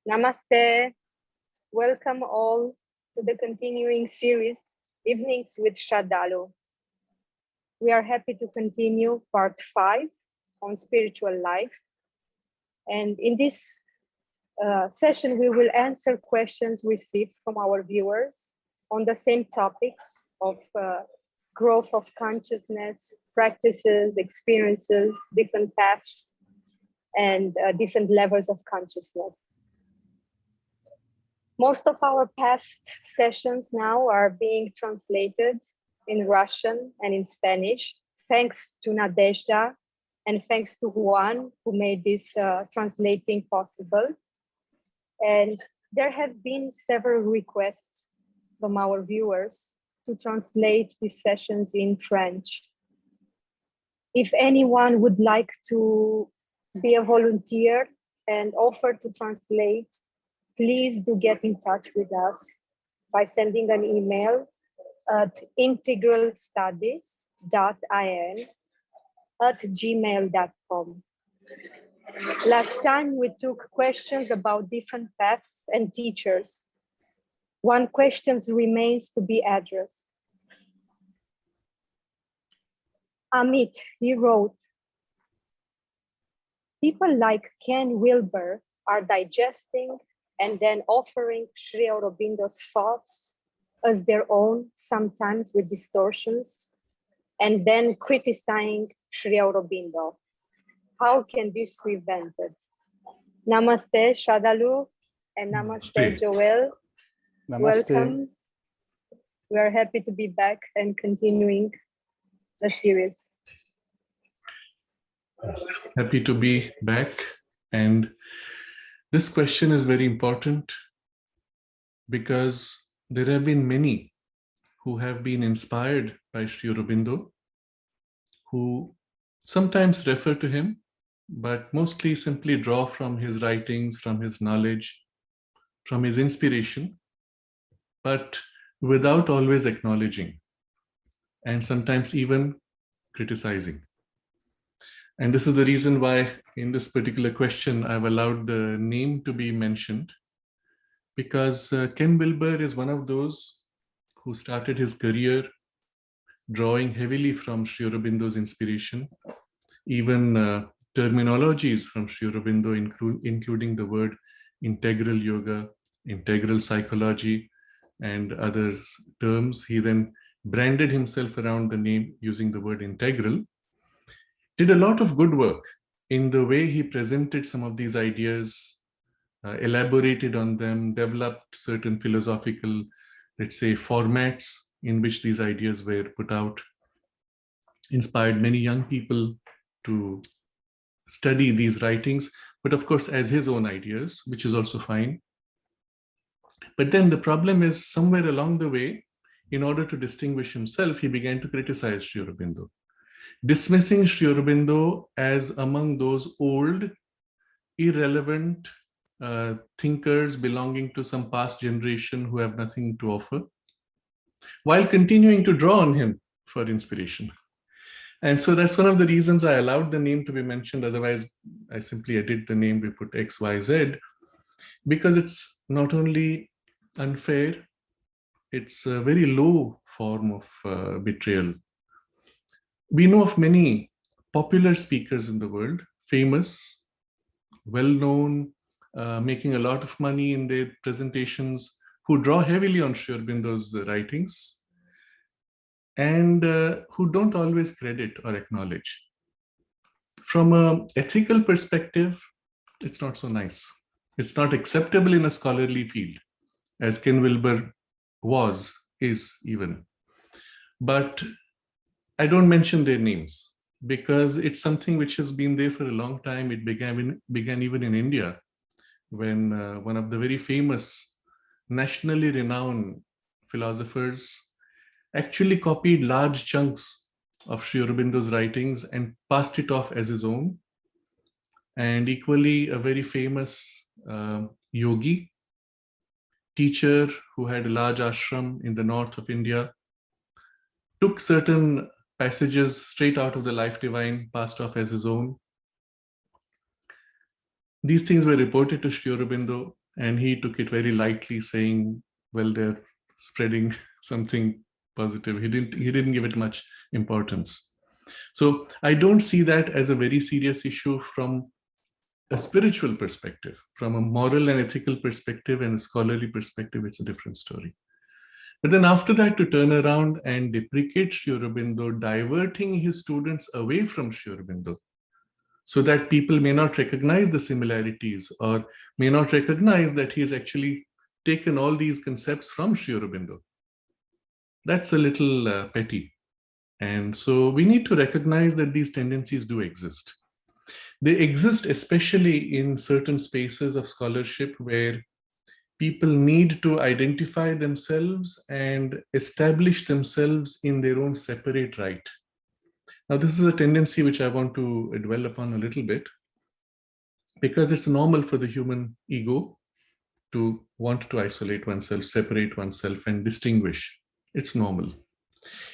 Namaste. Welcome all to the continuing series, Evenings with Sraddhalu. We are happy to continue part 5 on spiritual life. And in this session, we will answer questions received from our viewers on the same topics of growth of consciousness, practices, experiences, different paths, and different levels of consciousness. Most of our past sessions now are being translated in Russian and in Spanish, thanks to Nadezhda and thanks to Juan, who made this translating possible. And there have been several requests from our viewers to translate these sessions in French. If anyone would like to be a volunteer and offer to translate, please do get in touch with us by sending an email at integralstudies.in@gmail.com. Last time we took questions about different paths and teachers. One question remains to be addressed. Amit, he wrote, people like Ken Wilber are digesting and then offering Sri Aurobindo's thoughts as their own, sometimes with distortions, and then criticizing Sri Aurobindo. How can this be prevented? Namaste, Sraddhalu, and namaste, Joel. Namaste. Welcome. We are happy to be back and continuing the series. Happy to be back. And this question is very important because there have been many who have been inspired by Sri Aurobindo, who sometimes refer to him, but mostly simply draw from his writings, from his knowledge, from his inspiration, but without always acknowledging, and sometimes even criticizing. And this is the reason why in this particular question, I've allowed the name to be mentioned, because Ken Wilber is one of those who started his career drawing heavily from Sri Aurobindo's inspiration, even terminologies from Sri Aurobindo, including the word integral yoga, integral psychology, and other terms. He then branded himself around the name using the word integral. Did a lot of good work in the way he presented some of these ideas, elaborated on them, developed certain philosophical, let's say, formats in which these ideas were put out, inspired many young people to study these writings, but of course as his own ideas, which is also fine. But then the problem is somewhere along the way, in order to distinguish himself, he began to criticize Sri Aurobindo, dismissing Sri Aurobindo as among those old, irrelevant thinkers belonging to some past generation who have nothing to offer, while continuing to draw on him for inspiration. And so that's one of the reasons I allowed the name to be mentioned. Otherwise, I simply edit the name, we put X, Y, Z, because it's not only unfair, it's a very low form of betrayal. We know of many popular speakers in the world, famous, well-known, making a lot of money in their presentations, who draw heavily on Sri Aurobindo's writings, and who don't always credit or acknowledge. From an ethical perspective, it's not so nice. It's not acceptable in a scholarly field, as Ken Wilber is even. But I don't mention their names because it's something which has been there for a long time. It began even in India, when one of the very famous, nationally renowned philosophers actually copied large chunks of Sri Aurobindo's writings and passed it off as his own. And equally, a very famous yogi, teacher who had a large ashram in the north of India, took certain passages straight out of the Life Divine, passed off as his own. These things were reported to Sri Aurobindo, And he took it very lightly, saying, well, they're spreading something positive. He didn't give it much importance. So I don't see that as a very serious issue from a spiritual perspective. From a moral and ethical perspective and a scholarly perspective, it's a different story. But then after that, to turn around and deprecate Sri Aurobindo, diverting his students away from Sri Aurobindo, so that people may not recognize the similarities or may not recognize that he's actually taken all these concepts from Sri Aurobindo. That's a little petty. And so we need to recognize that these tendencies do exist. They exist especially in certain spaces of scholarship where people need to identify themselves and establish themselves in their own separate right. Now, this is a tendency which I want to dwell upon a little bit, because it's normal for the human ego to want to isolate oneself, separate oneself, and distinguish. It's normal.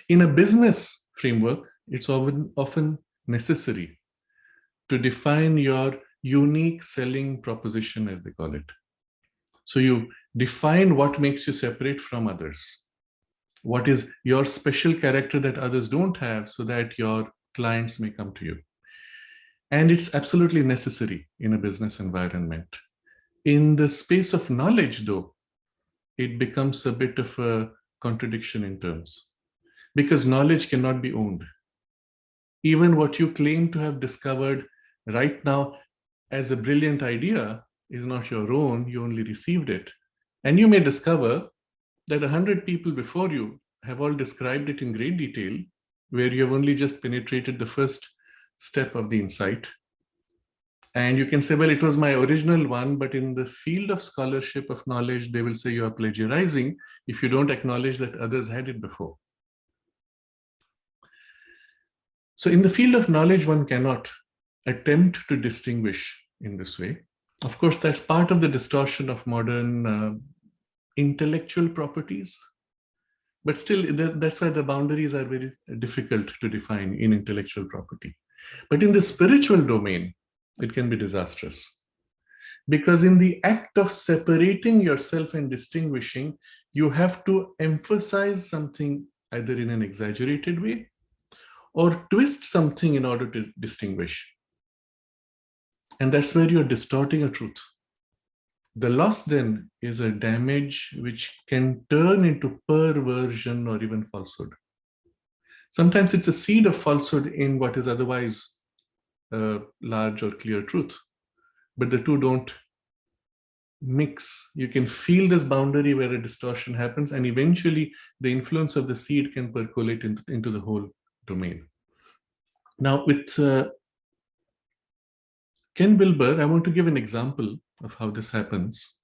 In a business framework, it's often necessary to define your unique selling proposition, as they call it. So you define what makes you separate from others. What is your special character that others don't have, so that your clients may come to you. And it's absolutely necessary in a business environment. In the space of knowledge, though, it becomes a bit of a contradiction in terms, because knowledge cannot be owned. Even what you claim to have discovered right now as a brilliant idea is not your own, you only received it. And you may discover that 100 people before you have all described it in great detail, where you have only just penetrated the first step of the insight. And you can say, well, it was my original one, but in the field of scholarship of knowledge, they will say you are plagiarizing if you don't acknowledge that others had it before. So in the field of knowledge, one cannot attempt to distinguish in this way. Of course, that's part of the distortion of modern intellectual properties. But still, that's why the boundaries are very difficult to define in intellectual property. But in the spiritual domain, it can be disastrous. Because in the act of separating yourself and distinguishing, you have to emphasize something either in an exaggerated way or twist something in order to distinguish. And that's where you're distorting a truth. The loss then is a damage which can turn into perversion or even falsehood. Sometimes it's a seed of falsehood in what is otherwise a large or clear truth, but the two don't mix. You can feel this boundary where a distortion happens, and eventually the influence of the seed can percolate into the whole domain. Now, with Ken Wilber, I want to give an example of how this happens.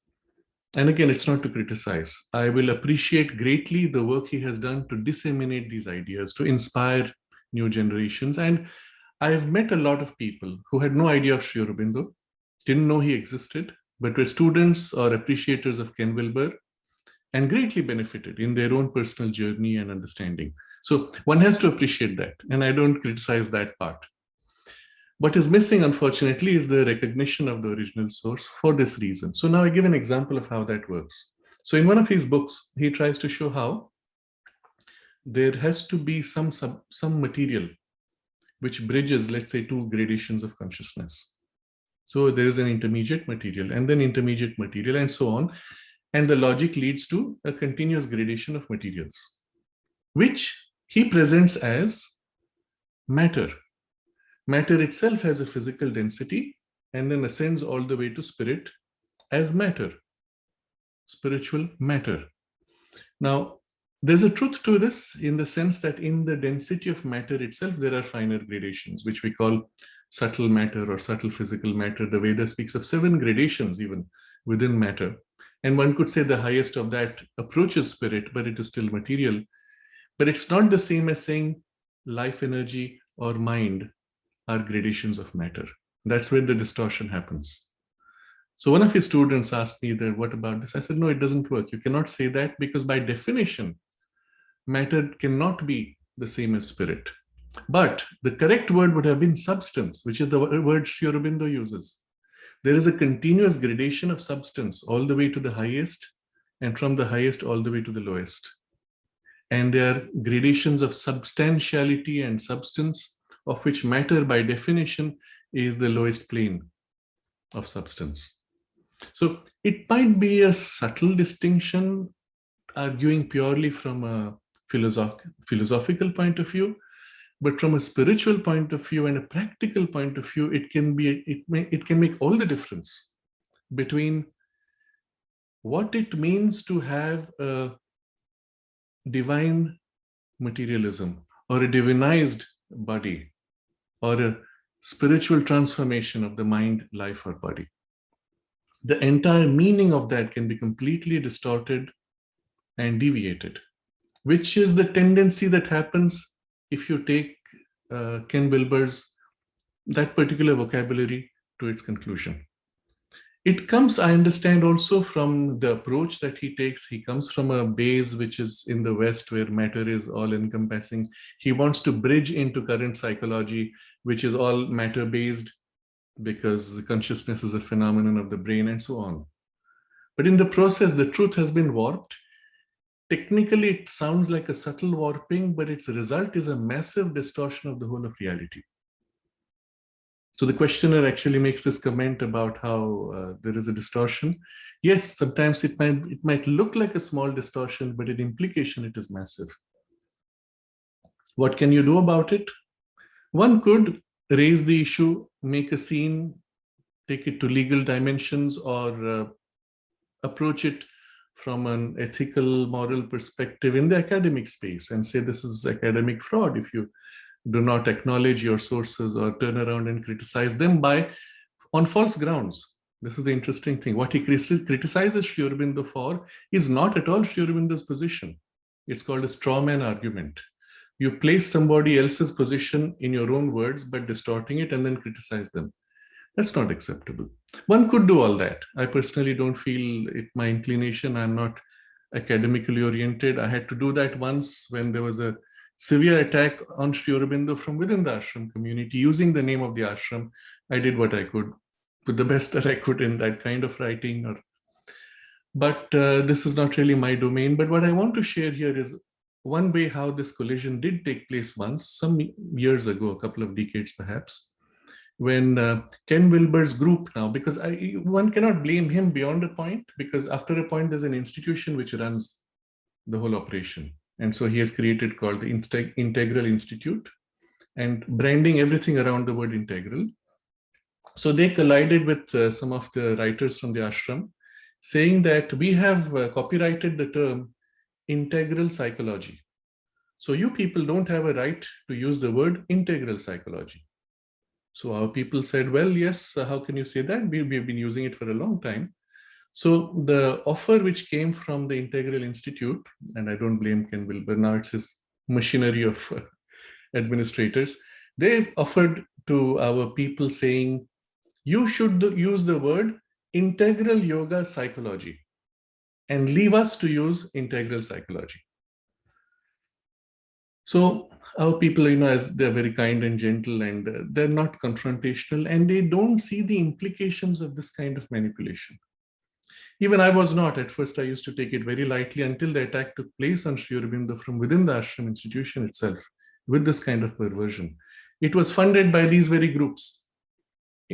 And again, it's not to criticize. I will appreciate greatly the work he has done to disseminate these ideas, to inspire new generations. And I've met a lot of people who had no idea of Sri Aurobindo, didn't know he existed, but were students or appreciators of Ken Wilber and greatly benefited in their own personal journey and understanding. So one has to appreciate that, and I don't criticize that part. What is missing, unfortunately, is the recognition of the original source for this reason. So now I give an example of how that works. So in one of his books, he tries to show how there has to be some material which bridges, let's say, two gradations of consciousness. So there is an intermediate material and then intermediate material and so on. And the logic leads to a continuous gradation of materials, which he presents as matter. Matter itself has a physical density and then ascends all the way to spirit as matter, spiritual matter. Now, there's a truth to this in the sense that in the density of matter itself, there are finer gradations, which we call subtle matter or subtle physical matter. The Veda speaks of 7 gradations even within matter. And one could say the highest of that approaches spirit, but it is still material. But it's not the same as saying life energy or mind are gradations of matter. That's where the distortion happens. So one of his students asked me that, what about this? I said, no, it doesn't work. You cannot say that because by definition, matter cannot be the same as spirit. But the correct word would have been substance, which is the word Sri Aurobindo uses. There is a continuous gradation of substance all the way to the highest, and from the highest all the way to the lowest. And there are gradations of substantiality and substance, of which matter by definition is the lowest plane of substance. So it might be a subtle distinction, arguing purely from a philosophical point of view, but from a spiritual point of view and a practical point of view, it can make all the difference between what it means to have a divine materialism or a divinized body or a spiritual transformation of the mind, life, or body. The entire meaning of that can be completely distorted and deviated, which is the tendency that happens if you take Ken Wilber's that particular vocabulary to its conclusion. It comes, I understand, also from the approach that he takes. He comes from a base which is in the West, where matter is all encompassing. He wants to bridge into current psychology, which is all matter based, because the consciousness is a phenomenon of the brain and so on. But in the process, the truth has been warped. Technically, it sounds like a subtle warping, but its result is a massive distortion of the whole of reality. So the questioner actually makes this comment about how there is a distortion. Yes, sometimes it might look like a small distortion, but in implication, it is massive. What can you do about it? One could raise the issue, make a scene, take it to legal dimensions, or approach it from an ethical, moral perspective in the academic space and say this is academic fraud if you do not acknowledge your sources or turn around and criticize them on false grounds. This is the interesting thing. What he criticizes Sri Aurobindo for is not at all Sri Aurobindo's position. It's called a straw man argument. You place somebody else's position in your own words, but distorting it and then criticize them. That's not acceptable. One could do all that. I personally don't feel it my inclination. I'm not academically oriented. I had to do that once when there was a severe attack on Sri Aurobindo from within the ashram community using the name of the ashram. I did what I could, with the best that I could in that kind of writing. But this is not really my domain. But what I want to share here is one way how this collision did take place once, some years ago, a couple of decades perhaps, when Ken Wilber's group now, because one cannot blame him beyond a point, because after a point, there's an institution which runs the whole operation. And so he has created called the Integral Institute and branding everything around the word integral. So they collided with some of the writers from the ashram, saying that we have copyrighted the term integral psychology. So you people don't have a right to use the word integral psychology. So our people said, well, yes, how can you say that? We've been using it for a long time. So the offer which came from the Integral Institute, and I don't blame Ken Wilber, now it's his machinery of administrators, they offered to our people saying, you should use the word integral yoga psychology and leave us to use integral psychology. So our people, as they're very kind and gentle and they're not confrontational and they don't see the implications of this kind of manipulation. Even I was not. At first, I used to take it very lightly until the attack took place on Sri Aurobindo from within the ashram institution itself with this kind of perversion. It was funded by these very groups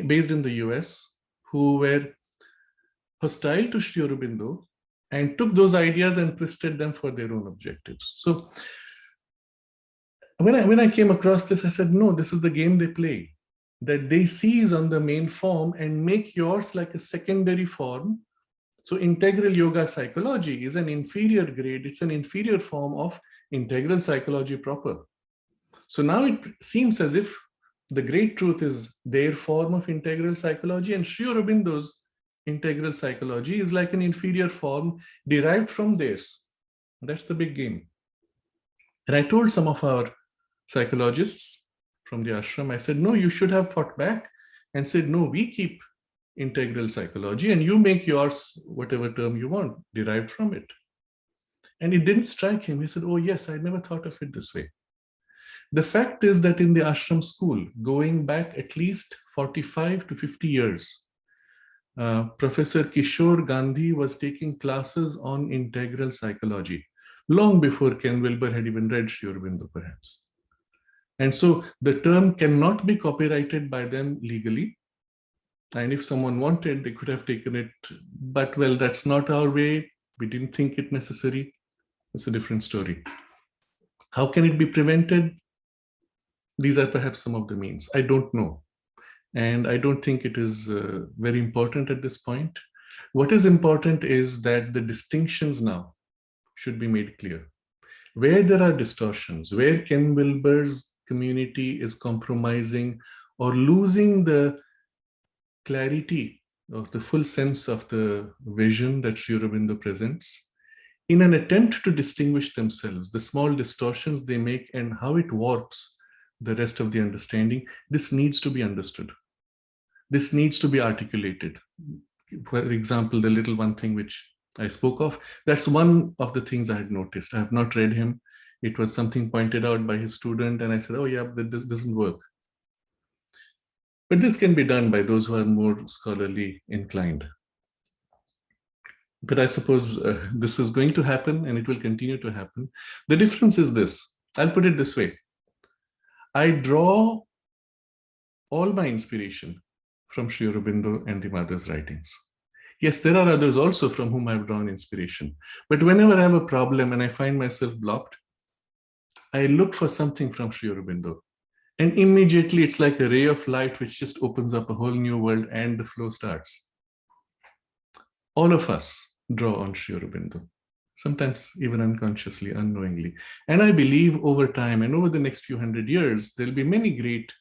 based in the US who were hostile to Sri Aurobindo and took those ideas and twisted them for their own objectives. So when I came across this, I said, no, this is the game they play, that they seize on the main form and make yours like a secondary form. So integral yoga psychology is an inferior grade. It's an inferior form of integral psychology proper. So now it seems as if the great truth is their form of integral psychology, and Sri Aurobindo's integral psychology is like an inferior form derived from theirs. That's the big game. And I told some of our psychologists from the ashram, I said, no, you should have fought back and said, no, we keep integral psychology and you make yours whatever term you want derived from it. And it didn't strike him. He said, oh yes, I never thought of it this way. The fact is that in the ashram school, going back at least 45 to 50 years, Professor Kishore Gandhi was taking classes on integral psychology long before Ken Wilber had even read Sri Aurobindo, perhaps. And so the term cannot be copyrighted by them legally. And if someone wanted, they could have taken it. But well, that's not our way. We didn't think it necessary. It's a different story. How can it be prevented? These are perhaps some of the means. I don't know. And I don't think it is very important at this point. What is important is that the distinctions now should be made clear. Where there are distortions, where Ken Wilber's community is compromising or losing the clarity or the full sense of the vision that Sri Aurobindo presents, in an attempt to distinguish themselves, the small distortions they make and how it warps the rest of the understanding, this needs to be understood. This needs to be articulated. For example, the little one thing which I spoke of, that's one of the things I had noticed. I have not read him. It was something pointed out by his student, and I said, oh yeah, this doesn't work. But this can be done by those who are more scholarly inclined. But I suppose this is going to happen and it will continue to happen. The difference is this. I'll put it this way. I draw all my inspiration from Sri Aurobindo and the mother's writings. Yes, there are others also from whom I've drawn inspiration. But whenever I have a problem and I find myself blocked, I look for something from Sri Aurobindo. And immediately it's like a ray of light which just opens up a whole new world and the flow starts. All of us draw on Sri Aurobindo, sometimes even unconsciously, unknowingly. And I believe over time and over the next few hundred years, there'll be many great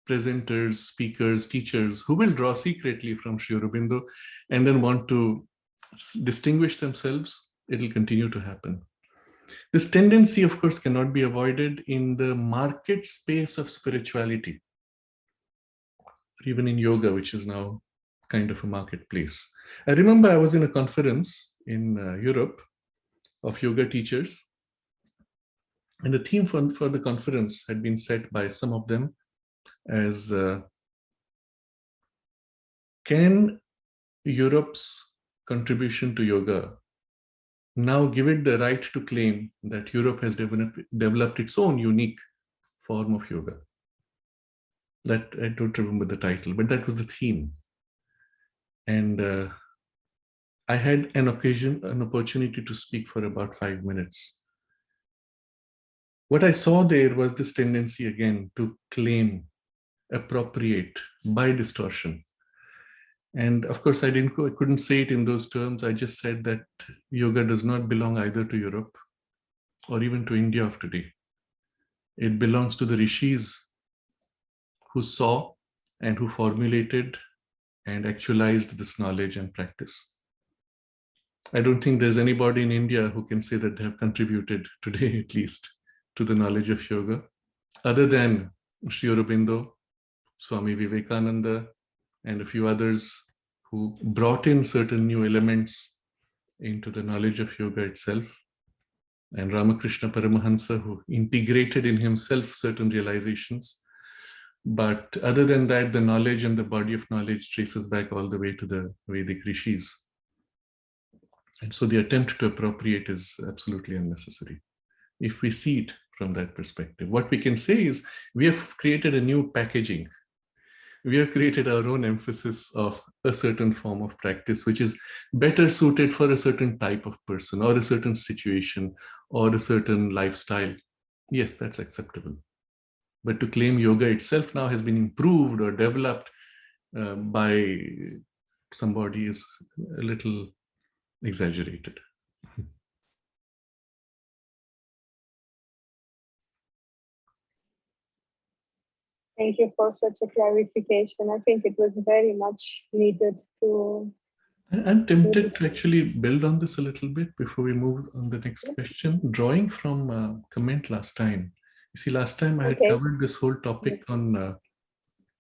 presenters, speakers, teachers who will draw secretly from Sri Aurobindo and then want to distinguish themselves. It'll continue to happen. This tendency, of course, cannot be avoided in the market space of spirituality, or even in yoga, which is now kind of a marketplace. I remember I was in a conference in Europe of yoga teachers, and the theme for the conference had been set by some of them as can Europe's contribution to yoga now give it the right to claim that Europe has developed its own unique form of yoga. That I don't remember the title, but that was the theme. And I had an opportunity to speak for about 5 minutes. What I saw there was this tendency again to claim, appropriate by distortion. And of course, I couldn't say it in those terms. I just said that yoga does not belong either to Europe or even to India of today. It belongs to the rishis who saw and who formulated and actualized this knowledge and practice. I don't think there's anybody in India who can say that they have contributed today, at least, to the knowledge of yoga, other than Sri Aurobindo, Swami Vivekananda, and a few others who brought in certain new elements into the knowledge of yoga itself, and Ramakrishna Paramahansa, who integrated in himself certain realizations. But other than that, the knowledge and the body of knowledge traces back all the way to the Vedic rishis. And so the attempt to appropriate is absolutely unnecessary if we see it from that perspective. What we can say is we have created a new packaging. We have created our own emphasis of a certain form of practice, which is better suited for a certain type of person or a certain situation or a certain lifestyle. Yes, that's acceptable. But to claim yoga itself now has been improved or developed by somebody is a little exaggerated. Thank you for such a clarification. I think it was very much needed to... I'm tempted to actually build on this a little bit before we move on the next question. Drawing from a comment last time. You see, last time I had covered this whole topic on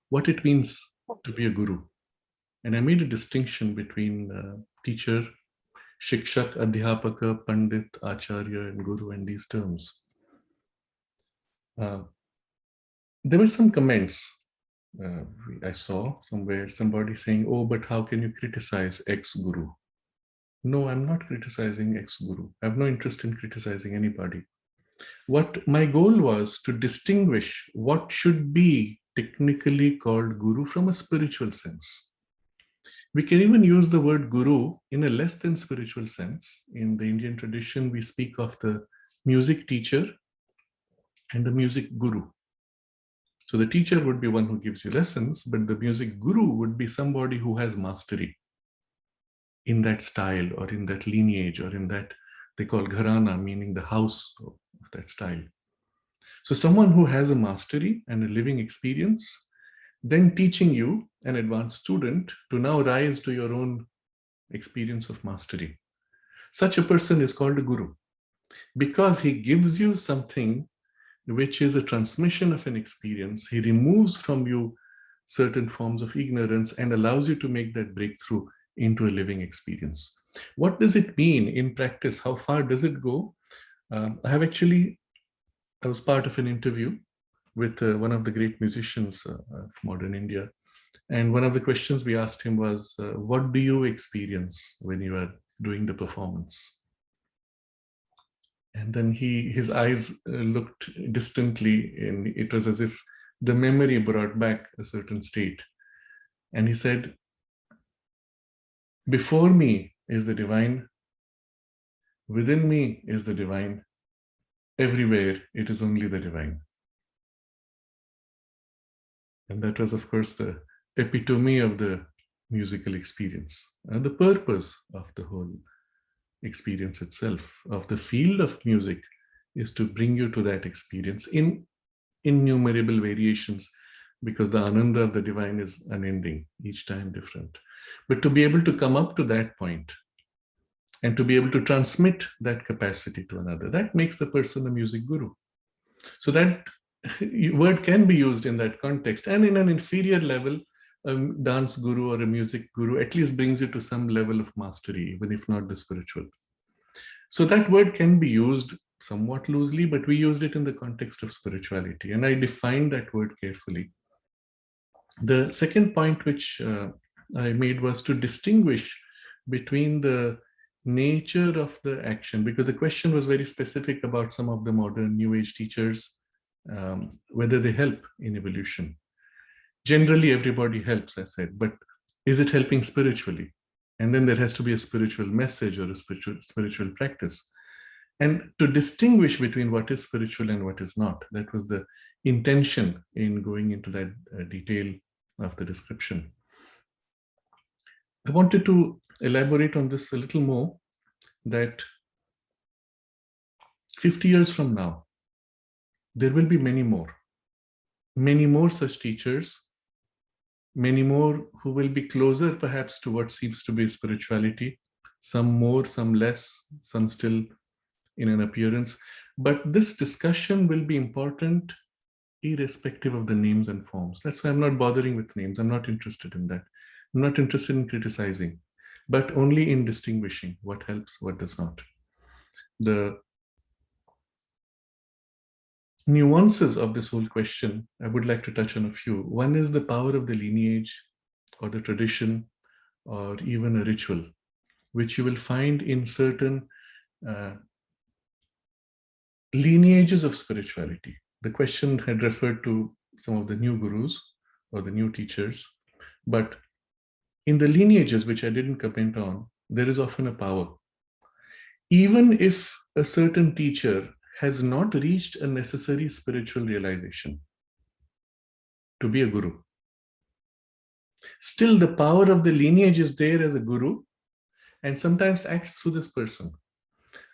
what it means to be a guru. And I made a distinction between teacher, shikshak, adhyapaka, pandit, acharya, and guru, and these terms. There were some comments I saw somewhere somebody saying, oh, but how can you criticize ex-guru? No, I'm not criticizing ex-guru. I have no interest in criticizing anybody. What my goal was to distinguish what should be technically called guru from a spiritual sense. We can even use the word guru in a less than spiritual sense. In the Indian tradition, we speak of the music teacher and the music guru. So the teacher would be one who gives you lessons, but the music guru would be somebody who has mastery in that style or in that lineage or in that, they call gharana, meaning the house of that style. So someone who has a mastery and a living experience, then teaching you, an advanced student, to now rise to your own experience of mastery. Such a person is called a guru because he gives you something which is a transmission of an experience. He removes from you certain forms of ignorance and allows you to make that breakthrough into a living experience. What does it mean in practice? How far does it go? I was part of an interview with one of the great musicians of modern India. And one of the questions we asked him was, what do you experience when you are doing the performance? And then his eyes looked distantly, and it was as if the memory brought back a certain state. And he said, before me is the divine, within me is the divine, everywhere it is only the divine. And that was, of course, the epitome of the musical experience and the purpose of the whole experience itself, of the field of music, is to bring you to that experience in innumerable variations, because the ananda of the divine is unending, each time different. But to be able to come up to that point and to be able to transmit that capacity to another, that makes the person a music guru. So that word can be used in that context. And in an inferior level, a dance guru or a music guru at least brings you to some level of mastery, even if not the spiritual. So that word can be used somewhat loosely, but we used it in the context of spirituality. And I defined that word carefully. The second point which I made was to distinguish between the nature of the action, because the question was very specific about some of the modern New Age teachers, whether they help in evolution. Generally, everybody helps, I said, but is it helping spiritually? And then there has to be a spiritual message or a spiritual practice. And to distinguish between what is spiritual and what is not, that was the intention in going into that detail of the description. I wanted to elaborate on this a little more, that 50 years from now, there will be many more such teachers, many more who will be closer perhaps to what seems to be spirituality, some more, some less, some still in an appearance. But this discussion will be important irrespective of the names and forms. That's why I'm not bothering with names. I'm not interested in that. I'm not interested in criticizing, but only in distinguishing what helps, what does not. The nuances of this whole question, I would like to touch on a few. One is the power of the lineage or the tradition or even a ritual, which you will find in certain lineages of spirituality. The question had referred to some of the new gurus or the new teachers, but in the lineages, which I didn't comment on, there is often a power. Even if a certain teacher has not reached a necessary spiritual realization to be a guru, still the power of the lineage is there as a guru and sometimes acts through this person.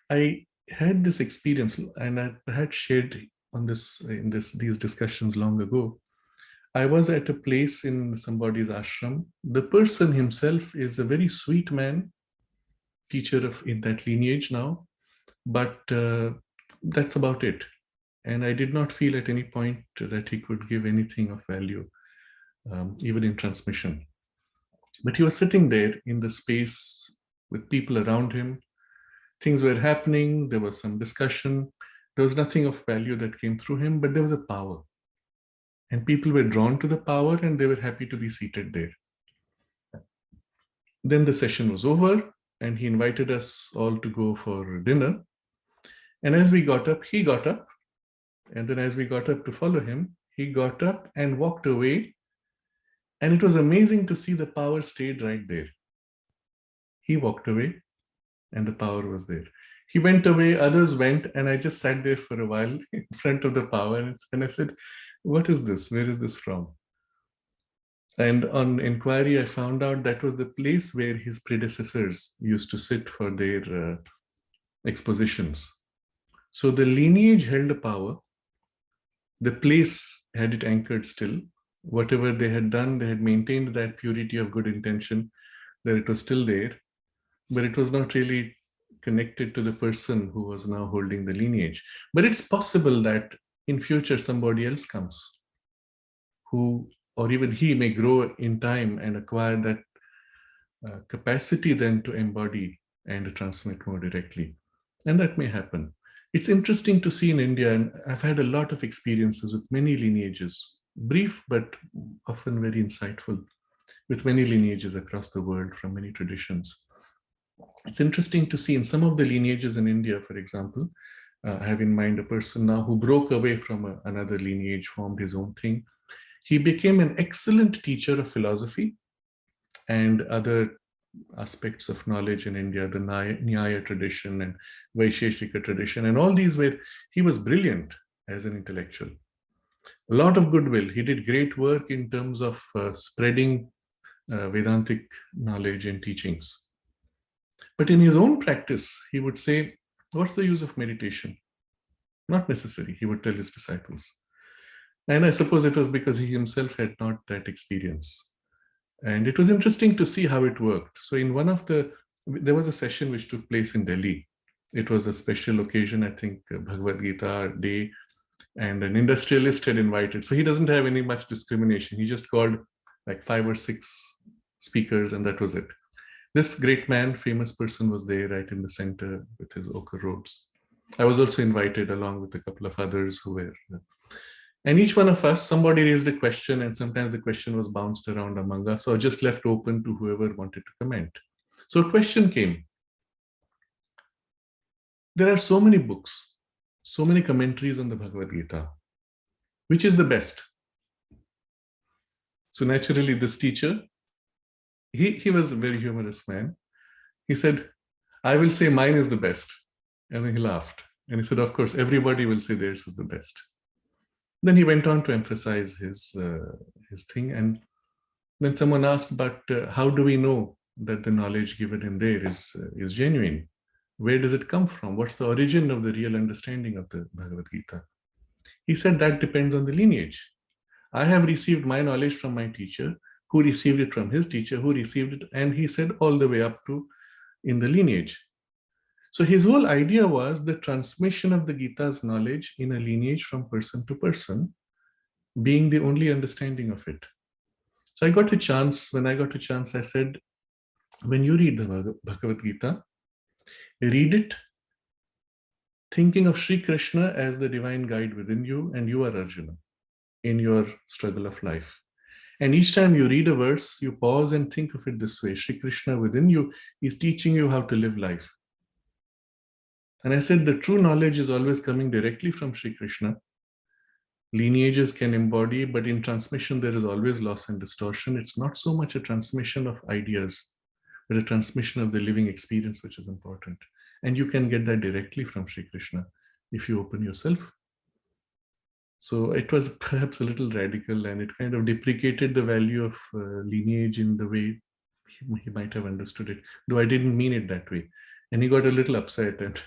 I had this experience, and I had shared on this in these discussions long ago. I was at a place in somebody's ashram. The person himself is a very sweet man, teacher of in that lineage now, but that's about it. And I did not feel at any point that he could give anything of value, even in transmission. But he was sitting there in the space with people around him. Things were happening. There was some discussion. There was nothing of value that came through him, but there was a power. And people were drawn to the power and they were happy to be seated there. Then the session was over and he invited us all to go for dinner. And as we got up, he got up. And then as we got up to follow him, he got up and walked away. And it was amazing to see the power stayed right there. He walked away and the power was there. He went away, others went, and I just sat there for a while in front of the power. And I said, what is this? Where is this from? And on inquiry, I found out that was the place where his predecessors used to sit for their expositions. So the lineage held the power. The place had it anchored still. Whatever they had done, they had maintained that purity of good intention, that it was still there, but it was not really connected to the person who was now holding the lineage. But it's possible that in future somebody else comes who, or even he may grow in time and acquire that capacity then to embody and transmit more directly. And that may happen. It's interesting to see in India, and I've had a lot of experiences with many lineages, brief but often very insightful, with many lineages across the world from many traditions. It's interesting to see in some of the lineages in India, for example, I have in mind a person now who broke away from another lineage, formed his own thing. He became an excellent teacher of philosophy and other aspects of knowledge in India, the Nyaya tradition and Vaisheshika tradition, and all these where he was brilliant as an intellectual. A lot of goodwill. He did great work in terms of spreading Vedantic knowledge and teachings. But in his own practice, he would say, what's the use of meditation? Not necessary, he would tell his disciples. And I suppose it was because he himself had not that experience. And it was interesting to see how it worked. So in there was a session which took place in Delhi. It was a special occasion, I think, Bhagavad Gita day, and an industrialist had invited. So he doesn't have any much discrimination. He just called like 5 or 6 speakers and that was it. This great man, famous person was there right in the center with his ochre robes. I was also invited along with a couple of others who were, and each one of us, somebody raised a question and sometimes the question was bounced around among us or just left open to whoever wanted to comment. So a question came. There are so many books, so many commentaries on the Bhagavad Gita. Which is the best? So naturally this teacher, he was a very humorous man. He said, I will say mine is the best. And then he laughed. And he said, of course, everybody will say theirs is the best. Then he went on to emphasize his thing. And then someone asked, but how do we know that the knowledge given in there is genuine? Where does it come from? What's the origin of the real understanding of the Bhagavad Gita? He said that depends on the lineage. I have received my knowledge from my teacher, who received it from his teacher, who received it, and he said all the way up to in the lineage. So his whole idea was the transmission of the Gita's knowledge in a lineage from person to person, being the only understanding of it. So when I got a chance, I said, when you read the Bhagavad Gita, read it thinking of Sri Krishna as the divine guide within you, and you are Arjuna in your struggle of life. And each time you read a verse, you pause and think of it this way. Sri Krishna within you is teaching you how to live life. And I said the true knowledge is always coming directly from Sri Krishna. Lineages can embody, but in transmission there is always loss and distortion. It's not so much a transmission of ideas, but a transmission of the living experience, which is important. And you can get that directly from Sri Krishna if you open yourself. So it was perhaps a little radical, and it kind of deprecated the value of lineage in the way he might have understood it, though I didn't mean it that way. And he got a little upset, and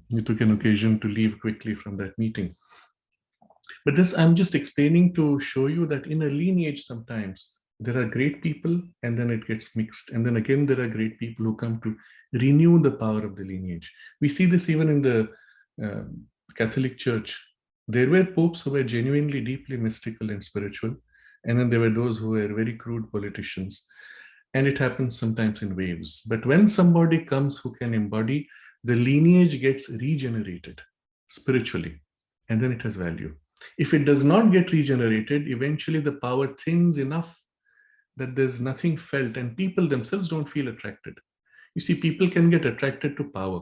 he took an occasion to leave quickly from that meeting. But this I'm just explaining to show you that in a lineage sometimes there are great people and then it gets mixed. And then again, there are great people who come to renew the power of the lineage. We see this even in the Catholic Church. There were popes who were genuinely deeply mystical and spiritual. And then there were those who were very crude politicians. And it happens sometimes in waves. But when somebody comes who can embody, the lineage gets regenerated spiritually. And then it has value. If it does not get regenerated, eventually the power thins enough that there's nothing felt, and people themselves don't feel attracted. You see, people can get attracted to power,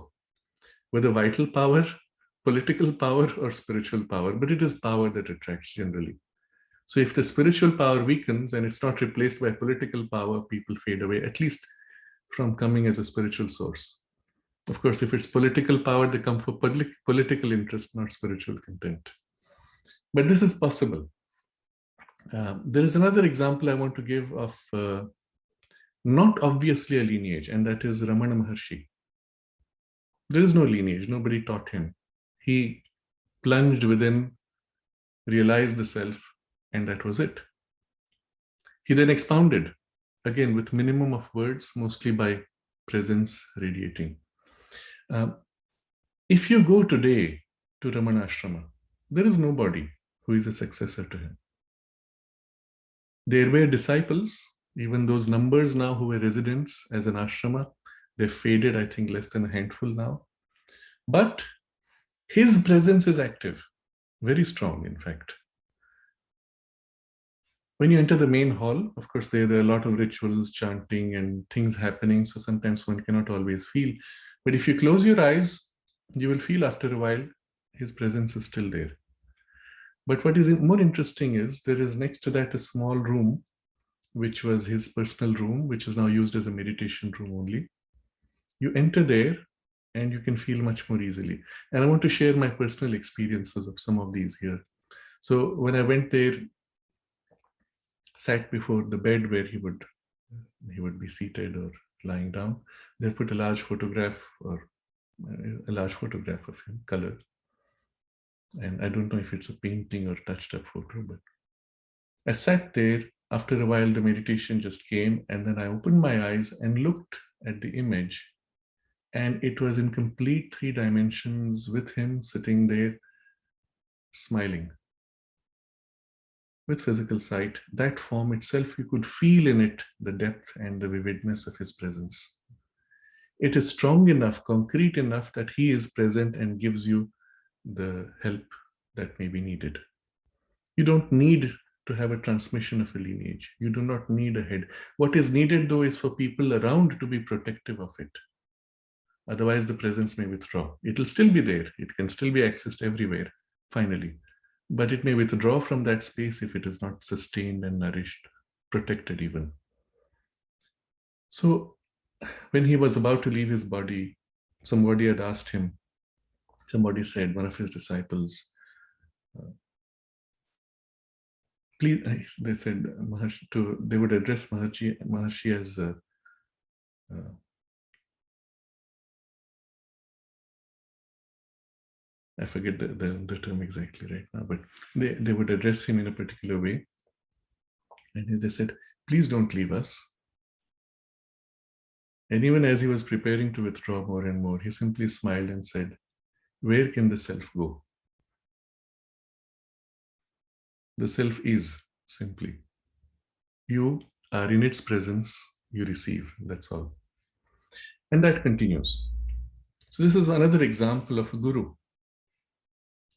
whether vital power, political power, or spiritual power, but it is power that attracts generally. So if the spiritual power weakens and it's not replaced by political power, people fade away, at least from coming as a spiritual source. Of course, if it's political power, they come for political interest, not spiritual content. But this is possible. There is another example I want to give of not obviously a lineage, and that is Ramana Maharshi. There is no lineage, nobody taught him. He plunged within, realized the self, and that was it. He then expounded, again with minimum of words, mostly by presence radiating. If you go today to Ramana Ashrama, there is nobody who is a successor to him. There were disciples, even those numbers now who were residents as an ashrama, they've faded, I think less than a handful now. But his presence is active, very strong, in fact. When you enter the main hall, of course, there are a lot of rituals, chanting, and things happening. So sometimes one cannot always feel. But if you close your eyes, you will feel after a while his presence is still there. But what is more interesting is there is next to that a small room, which was his personal room, which is now used as a meditation room only. You enter there and you can feel much more easily. And I want to share my personal experiences of some of these here. So when I went there, sat before the bed where he would be seated or lying down, they put a large photograph of him, color. And I don't know if it's a painting or touched up photo, but I sat there. After a while, the meditation just came, and then I opened my eyes and looked at the image, and it was in complete 3 dimensions with him sitting there, smiling with physical sight. That form itself, you could feel in it the depth and the vividness of his presence. It is strong enough, concrete enough that he is present and gives you the help that may be needed. You don't need to have a transmission of a lineage. You do not need a head. What is needed, though, is for people around to be protective of it. Otherwise, the presence may withdraw. It will still be there. It can still be accessed everywhere, finally. But it may withdraw from that space if it is not sustained and nourished, protected even. So when he was about to leave his body, somebody had asked him, somebody said, one of his disciples, please, they said, they would address Maharshi as I forget the term exactly right now, but they would address him in a particular way. And they said, please don't leave us. And even as he was preparing to withdraw more and more, he simply smiled and said, where can the self go? The self is simply. You are in its presence, you receive, that's all. And that continues. So this is another example of a guru.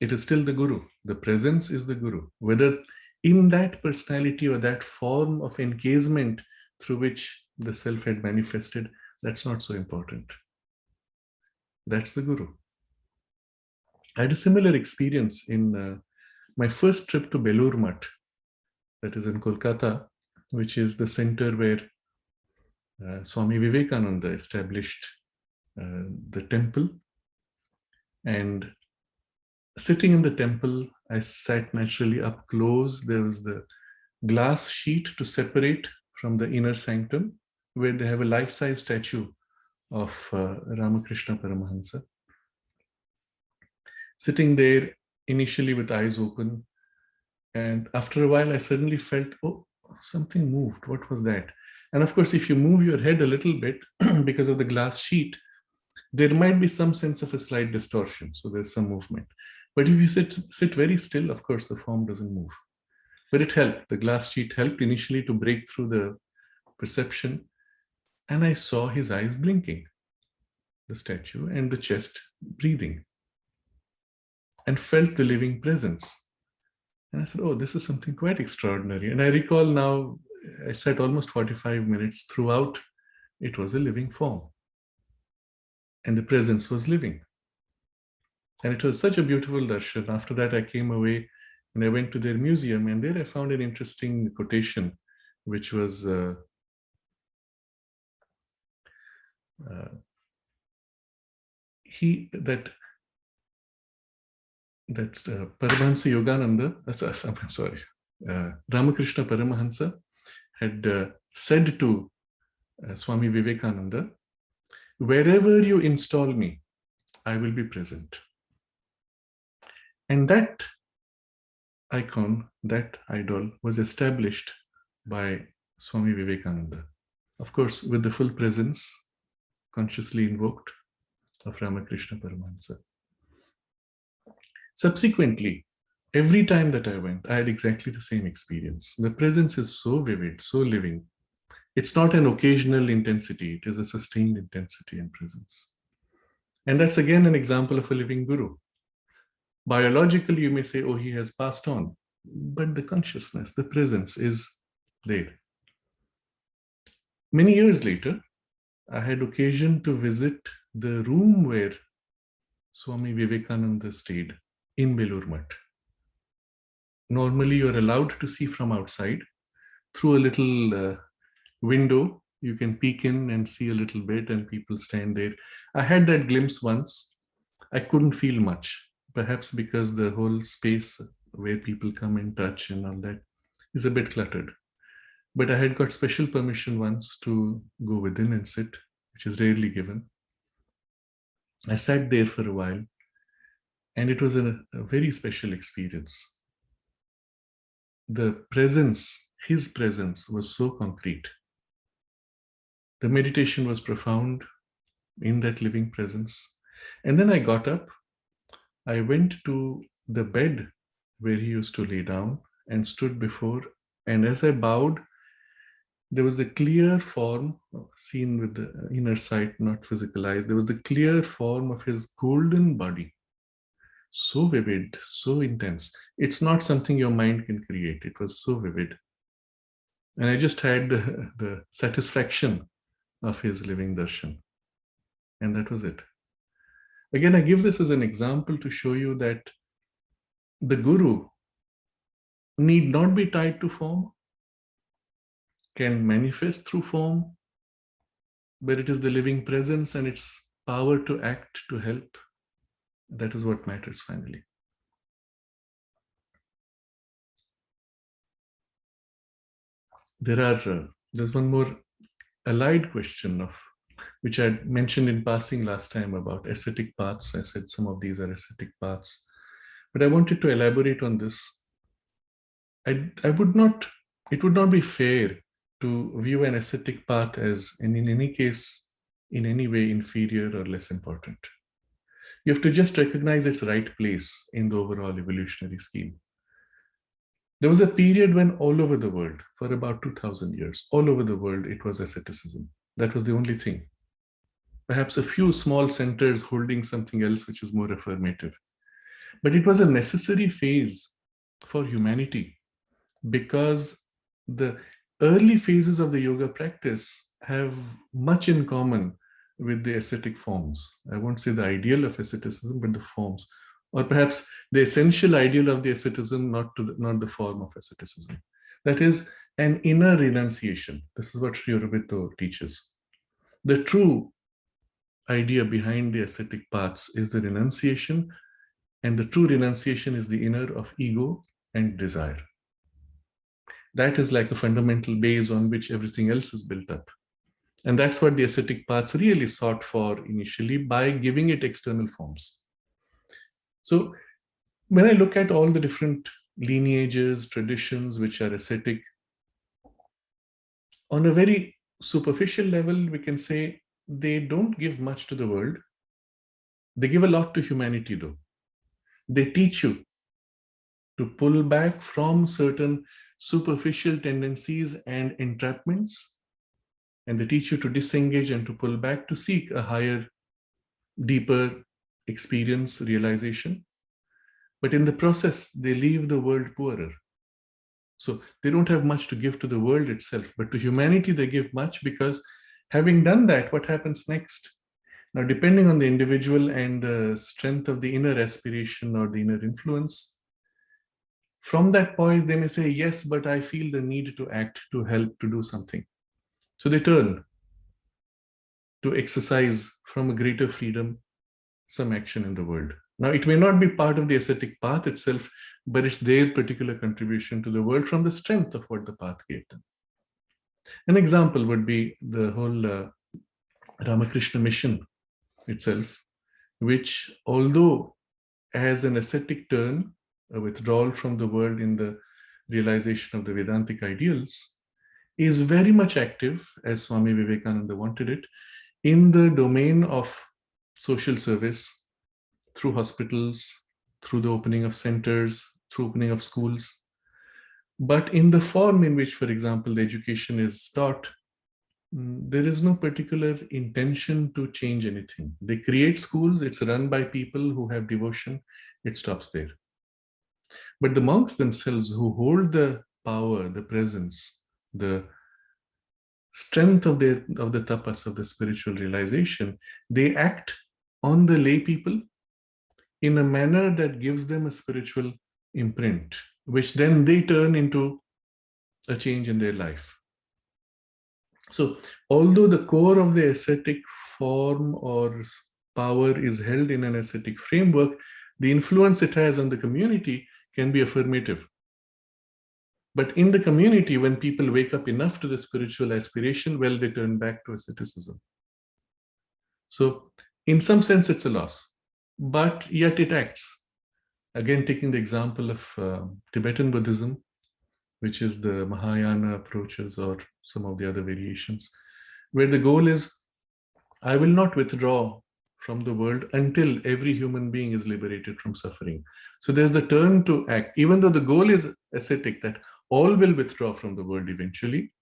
It is still the guru. The presence is the guru. Whether in that personality or that form of encasement through which the self had manifested, that's not so important. That's the guru. I had a similar experience in my first trip to Belur Math, that is in Kolkata, which is the center where Swami Vivekananda established the temple. And sitting in the temple, I sat naturally up close. There was the glass sheet to separate from the inner sanctum, where they have a life-size statue of Ramakrishna Paramahansa. Sitting there, initially with eyes open, and after a while, I suddenly felt, oh, something moved. What was that? And of course, if you move your head a little bit because of the glass sheet, there might be some sense of a slight distortion. So there's some movement. But if you sit very still, of course, the form doesn't move. But it helped. The glass sheet helped initially to break through the perception. And I saw his eyes blinking, the statue, and the chest breathing, and felt the living presence. And I said, oh, this is something quite extraordinary. And I recall now, I sat almost 45 minutes. Throughout, it was a living form. And the presence was living. And it was such a beautiful darshan. After that, I came away and I went to their museum. And there I found an interesting quotation, which was Paramahansa Yogananda, sorry, Ramakrishna Paramahansa had said to Swami Vivekananda, wherever you install me, I will be present. And that icon, that idol was established by Swami Vivekananda. Of course, with the full presence, consciously invoked, of Ramakrishna Paramahansa. Subsequently, every time that I went, I had exactly the same experience. The presence is so vivid, so living. It's not an occasional intensity, it is a sustained intensity and presence. And that's again an example of a living guru. Biologically, you may say, oh, he has passed on. But the consciousness, the presence is there. Many years later, I had occasion to visit the room where Swami Vivekananda stayed in Belur Math. Normally, you're allowed to see from outside through a little window. You can peek in and see a little bit, and people stand there. I had that glimpse once. I couldn't feel much, perhaps because the whole space where people come and touch and all that is a bit cluttered. But I had got special permission once to go within and sit, which is rarely given. I sat there for a while, and it was a very special experience. The presence, his presence, was so concrete. The meditation was profound in that living presence. And then I got up, I went to the bed where he used to lay down and stood before. And as I bowed, there was a clear form, seen with the inner sight, not physical eyes. There was the clear form of his golden body. So vivid, so intense. It's not something your mind can create. It was so vivid. And I just had the satisfaction of his living darshan. And that was it. Again, I give this as an example to show you that the guru need not be tied to form, can manifest through form, but it is the living presence and its power to act, to help. That is what matters finally. There's one more allied question of which I mentioned in passing last time about ascetic paths. I said some of these are ascetic paths, but I wanted to elaborate on this. It would not be fair to view an ascetic path as, and in any case, in any way inferior or less important. You have to just recognize its right place in the overall evolutionary scheme. There was a period when all over the world, for about 2000 years, all over the world, it was asceticism. That was the only thing. Perhaps a few small centers holding something else which is more affirmative. But it was a necessary phase for humanity because the early phases of the yoga practice have much in common with the ascetic forms. I won't say the ideal of asceticism, but the forms. Or perhaps the essential ideal of the asceticism, not the form of asceticism. That is an inner renunciation. This is what Sri Aurobindo teaches. The true idea behind the ascetic paths is the renunciation, and the true renunciation is the inner of ego and desire. That is like a fundamental base on which everything else is built up. And that's what the ascetic paths really sought for initially by giving it external forms. So when I look at all the different lineages, traditions which are ascetic, on a very superficial level, we can say they don't give much to the world. They give a lot to humanity, though. They teach you to pull back from certain superficial tendencies and entrapments, and they teach you to disengage and to pull back to seek a higher, deeper experience, realization. But in the process, they leave the world poorer. So they don't have much to give to the world itself, but to humanity, they give much, because having done that, what happens next? Now, depending on the individual and the strength of the inner aspiration or the inner influence, from that point, they may say, yes, but I feel the need to act, to help, to do something. So they turn to exercise from a greater freedom some action in the world. Now, it may not be part of the ascetic path itself, but it's their particular contribution to the world from the strength of what the path gave them. An example would be the whole Ramakrishna mission itself, which, although has an ascetic turn, a withdrawal from the world in the realization of the Vedantic ideals, is very much active, as Swami Vivekananda wanted it, in the domain of social service, through hospitals, through the opening of centers, through opening of schools. But in the form in which, for example, the education is taught, there is no particular intention to change anything. They create schools, it's run by people who have devotion, it stops there. But the monks themselves, who hold the power, the presence, the strength of the tapas, of the spiritual realization, they act on the lay people in a manner that gives them a spiritual imprint, which then they turn into a change in their life. So, although the core of the ascetic form or power is held in an ascetic framework, the influence it has on the community can be affirmative. But in the community, when people wake up enough to the spiritual aspiration, well, they turn back to asceticism. So, in some sense, it's a loss, but yet it acts. Again, taking the example of Tibetan Buddhism, which is the Mahayana approaches or some of the other variations, where the goal is, I will not withdraw from the world until every human being is liberated from suffering. So there's the turn to act, even though the goal is ascetic, that all will withdraw from the world eventually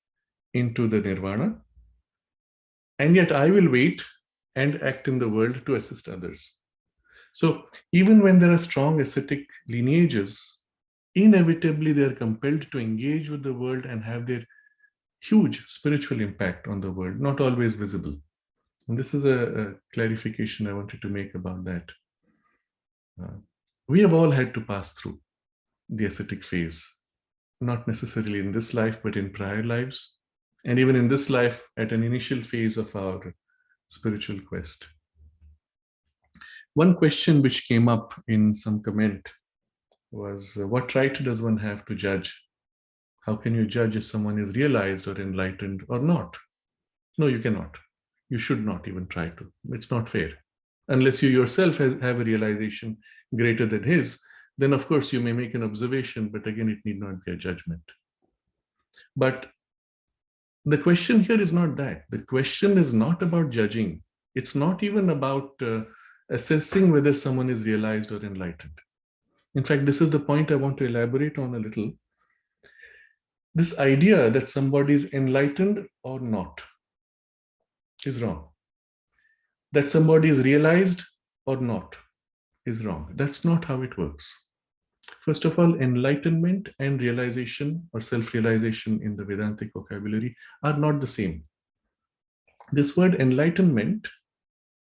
into the nirvana. And yet I will wait and act in the world to assist others. So even when there are strong ascetic lineages, inevitably they are compelled to engage with the world and have their huge spiritual impact on the world, not always visible. And this is a clarification I wanted to make about that. We have all had to pass through the ascetic phase, not necessarily in this life, but in prior lives, and even in this life at an initial phase of our spiritual quest. One question which came up in some comment was, what right does one have to judge? How can you judge if someone is realized or enlightened or not? No, you cannot. You should not even try to. It's not fair. Unless you yourself have a realization greater than his, then of course you may make an observation, but again, it need not be a judgment. But the question here is not that. The question is not about judging. It's not even about assessing whether someone is realized or enlightened. In fact, this is the point I want to elaborate on a little. This idea that somebody is enlightened or not is wrong. That somebody is realized or not is wrong. That's not how it works. First of all, enlightenment and realization or self-realization in the Vedantic vocabulary are not the same. This word enlightenment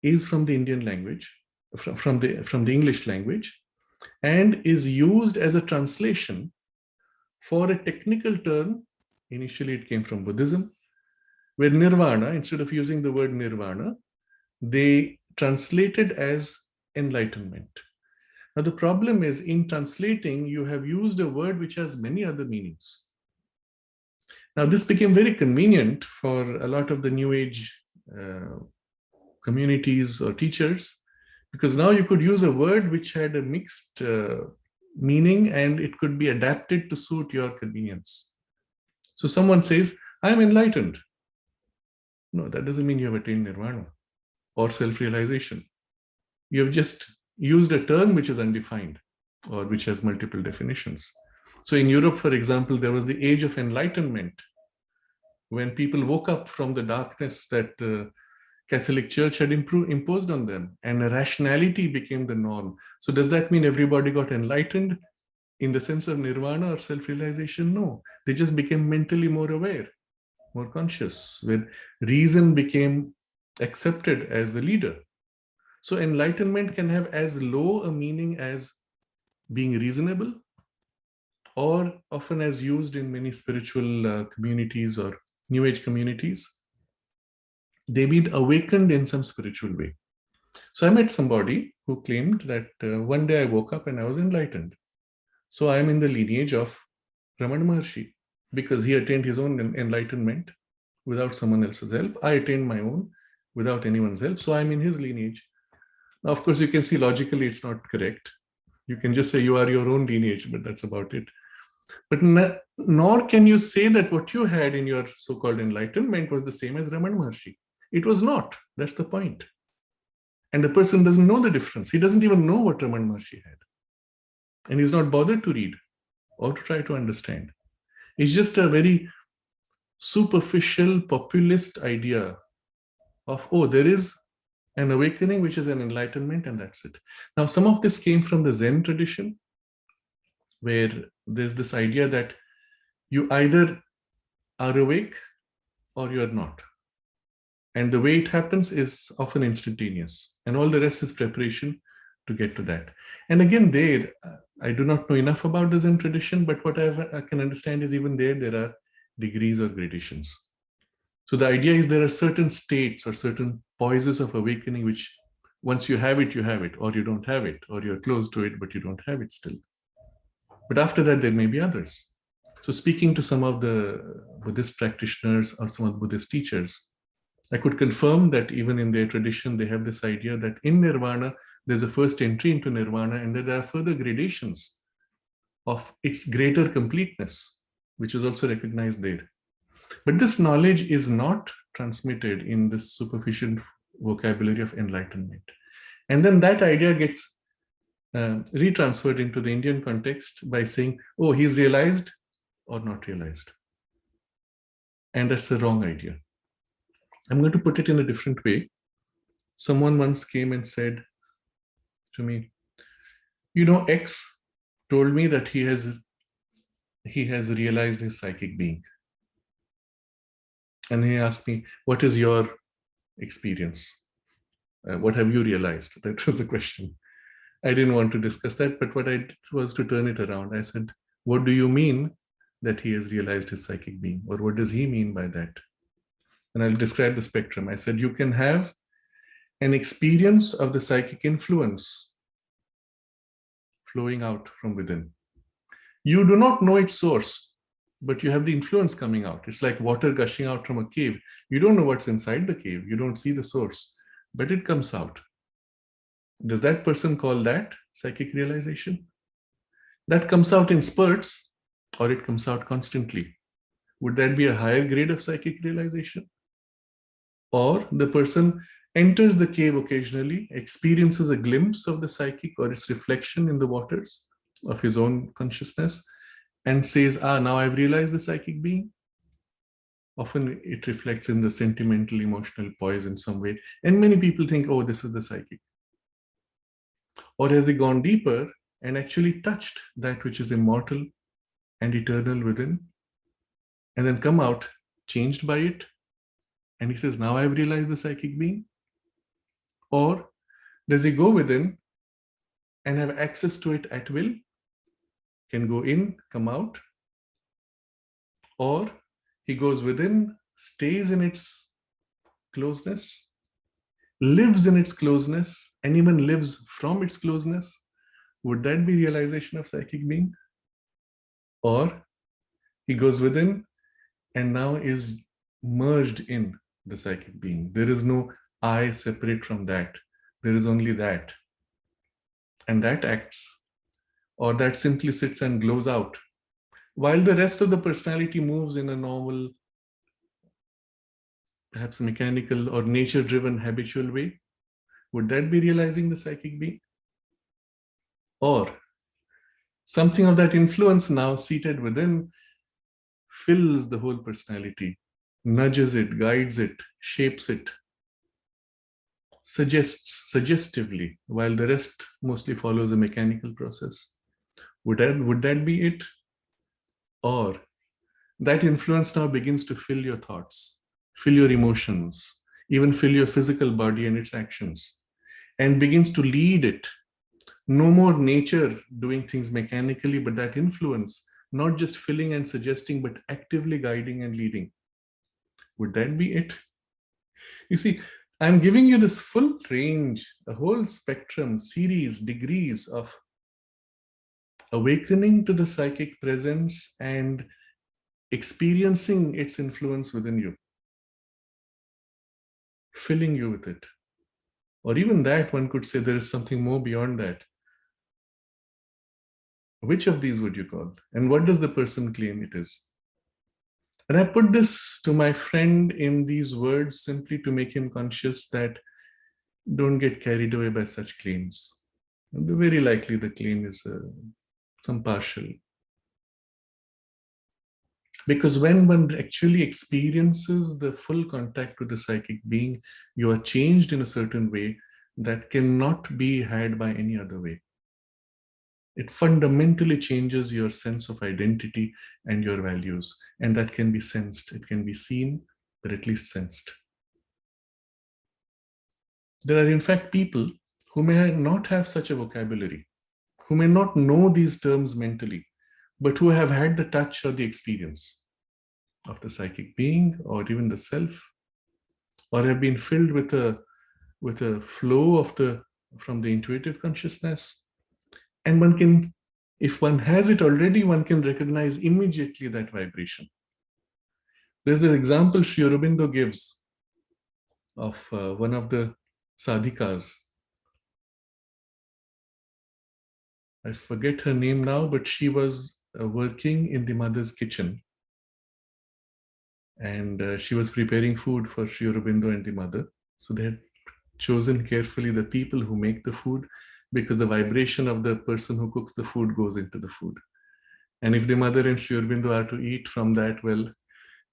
is from the Indian language, from the English language, and is used as a translation for a technical term. Initially, it came from Buddhism, where nirvana, instead of using the word nirvana, they translated as enlightenment. Now, the problem is, in translating, you have used a word which has many other meanings. Now, this became very convenient for a lot of the New Age communities or teachers, because now you could use a word which had a mixed meaning and it could be adapted to suit your convenience. So someone says, I'm enlightened. No, that doesn't mean you have attained nirvana or self-realization. You have just used a term which is undefined or which has multiple definitions. So in Europe, for example, there was the age of enlightenment, when people woke up from the darkness that Catholic Church had imposed on them, and rationality became the norm. So does that mean everybody got enlightened in the sense of nirvana or self-realization? No, they just became mentally more aware, more conscious, where reason became accepted as the leader. So enlightenment can have as low a meaning as being reasonable, or often as used in many spiritual communities or New Age communities, they mean awakened in some spiritual way. So I met somebody who claimed that one day I woke up and I was enlightened. So I'm in the lineage of Ramana Maharshi because he attained his own enlightenment without someone else's help. I attained my own without anyone's help. So I'm in his lineage. Now, of course, you can see logically it's not correct. You can just say you are your own lineage, but that's about it. But nor can you say that what you had in your so-called enlightenment was the same as Ramana Maharshi. It was not. That's the point. And the person doesn't know the difference. He doesn't even know what Ramana Maharshi had. And he's not bothered to read or to try to understand. It's just a very superficial, populist idea of, oh, there is an awakening, which is an enlightenment, and that's it. Now, some of this came from the Zen tradition, where there's this idea that you either are awake or you're not. And the way it happens is often instantaneous, and all the rest is preparation to get to that. And again, there, I do not know enough about the Zen tradition, but what I can understand is even there are degrees or gradations. So the idea is there are certain states or certain poises of awakening, which once you have it, or you don't have it, or you're close to it, but you don't have it still. But after that, there may be others. So speaking to some of the Buddhist practitioners or some of the Buddhist teachers, I could confirm that even in their tradition, they have this idea that in nirvana, there's a first entry into nirvana, and that there are further gradations of its greater completeness, which is also recognized there. But this knowledge is not transmitted in this superficial vocabulary of enlightenment. And then that idea gets retransferred into the Indian context by saying, oh, he's realized or not realized. And that's the wrong idea. I'm going to put it in a different way. Someone once came and said to me, you know, X told me that he has realized his psychic being. And he asked me, what is your experience? What have you realized? That was the question. I didn't want to discuss that, but what I did was to turn it around. I said, what do you mean that he has realized his psychic being? Or what does he mean by that? And I'll describe the spectrum. I said, you can have an experience of the psychic influence flowing out from within. You do not know its source, but you have the influence coming out. It's like water gushing out from a cave. You don't know what's inside the cave. You don't see the source, but it comes out. Does that person call that psychic realization? That comes out in spurts, or it comes out constantly. Would that be a higher grade of psychic realization? Or the person enters the cave occasionally, experiences a glimpse of the psychic or its reflection in the waters of his own consciousness, and says, now I've realized the psychic being. Often it reflects in the sentimental, emotional poise in some way. And many people think, oh, this is the psychic. Or has he gone deeper and actually touched that which is immortal and eternal within, and then come out changed by it? And he says, now I've realized the psychic being. Or does he go within and have access to it at will? Can go in, come out? Or he goes within, stays in its closeness, lives in its closeness, and even lives from its closeness? Would that be realization of psychic being? Or he goes within and now is merged in the psychic being. There is no I separate from that. There is only that. And that acts, or that simply sits and glows out, while the rest of the personality moves in a normal, perhaps mechanical or nature-driven habitual way. Would that be realizing the psychic being? Or something of that influence now seated within fills the whole personality, nudges it, guides it, shapes it, suggestively, while the rest mostly follows a mechanical process. Would that be it? Or that influence now begins to fill your thoughts, fill your emotions, even fill your physical body and its actions, and begins to lead it. No more nature doing things mechanically, but that influence, not just filling and suggesting, but actively guiding and leading. Would that be it? You see, I'm giving you this full range, a whole spectrum, series, degrees of awakening to the psychic presence and experiencing its influence within you, filling you with it. Or even that, one could say there is something more beyond that. Which of these would you call? And what does the person claim it is? And I put this to my friend in these words simply to make him conscious that don't get carried away by such claims. And very likely the claim is some partial. Because when one actually experiences the full contact with the psychic being, you are changed in a certain way that cannot be had by any other way. It fundamentally changes your sense of identity and your values, and that can be sensed. It can be seen, but at least sensed. There are in fact people who may not have such a vocabulary, who may not know these terms mentally, but who have had the touch or the experience of the psychic being or even the self, or have been filled with a flow of from the intuitive consciousness. And one can, if one has it already, one can recognize immediately that vibration. There's the example Sri Aurobindo gives of one of the sadhikas. I forget her name now, but she was working in the mother's kitchen. And she was preparing food for Sri Aurobindo and the mother. So they had chosen carefully the people who make the food, because the vibration of the person who cooks the food goes into the food. And if the mother and Sri Aurobindo are to eat from that, well,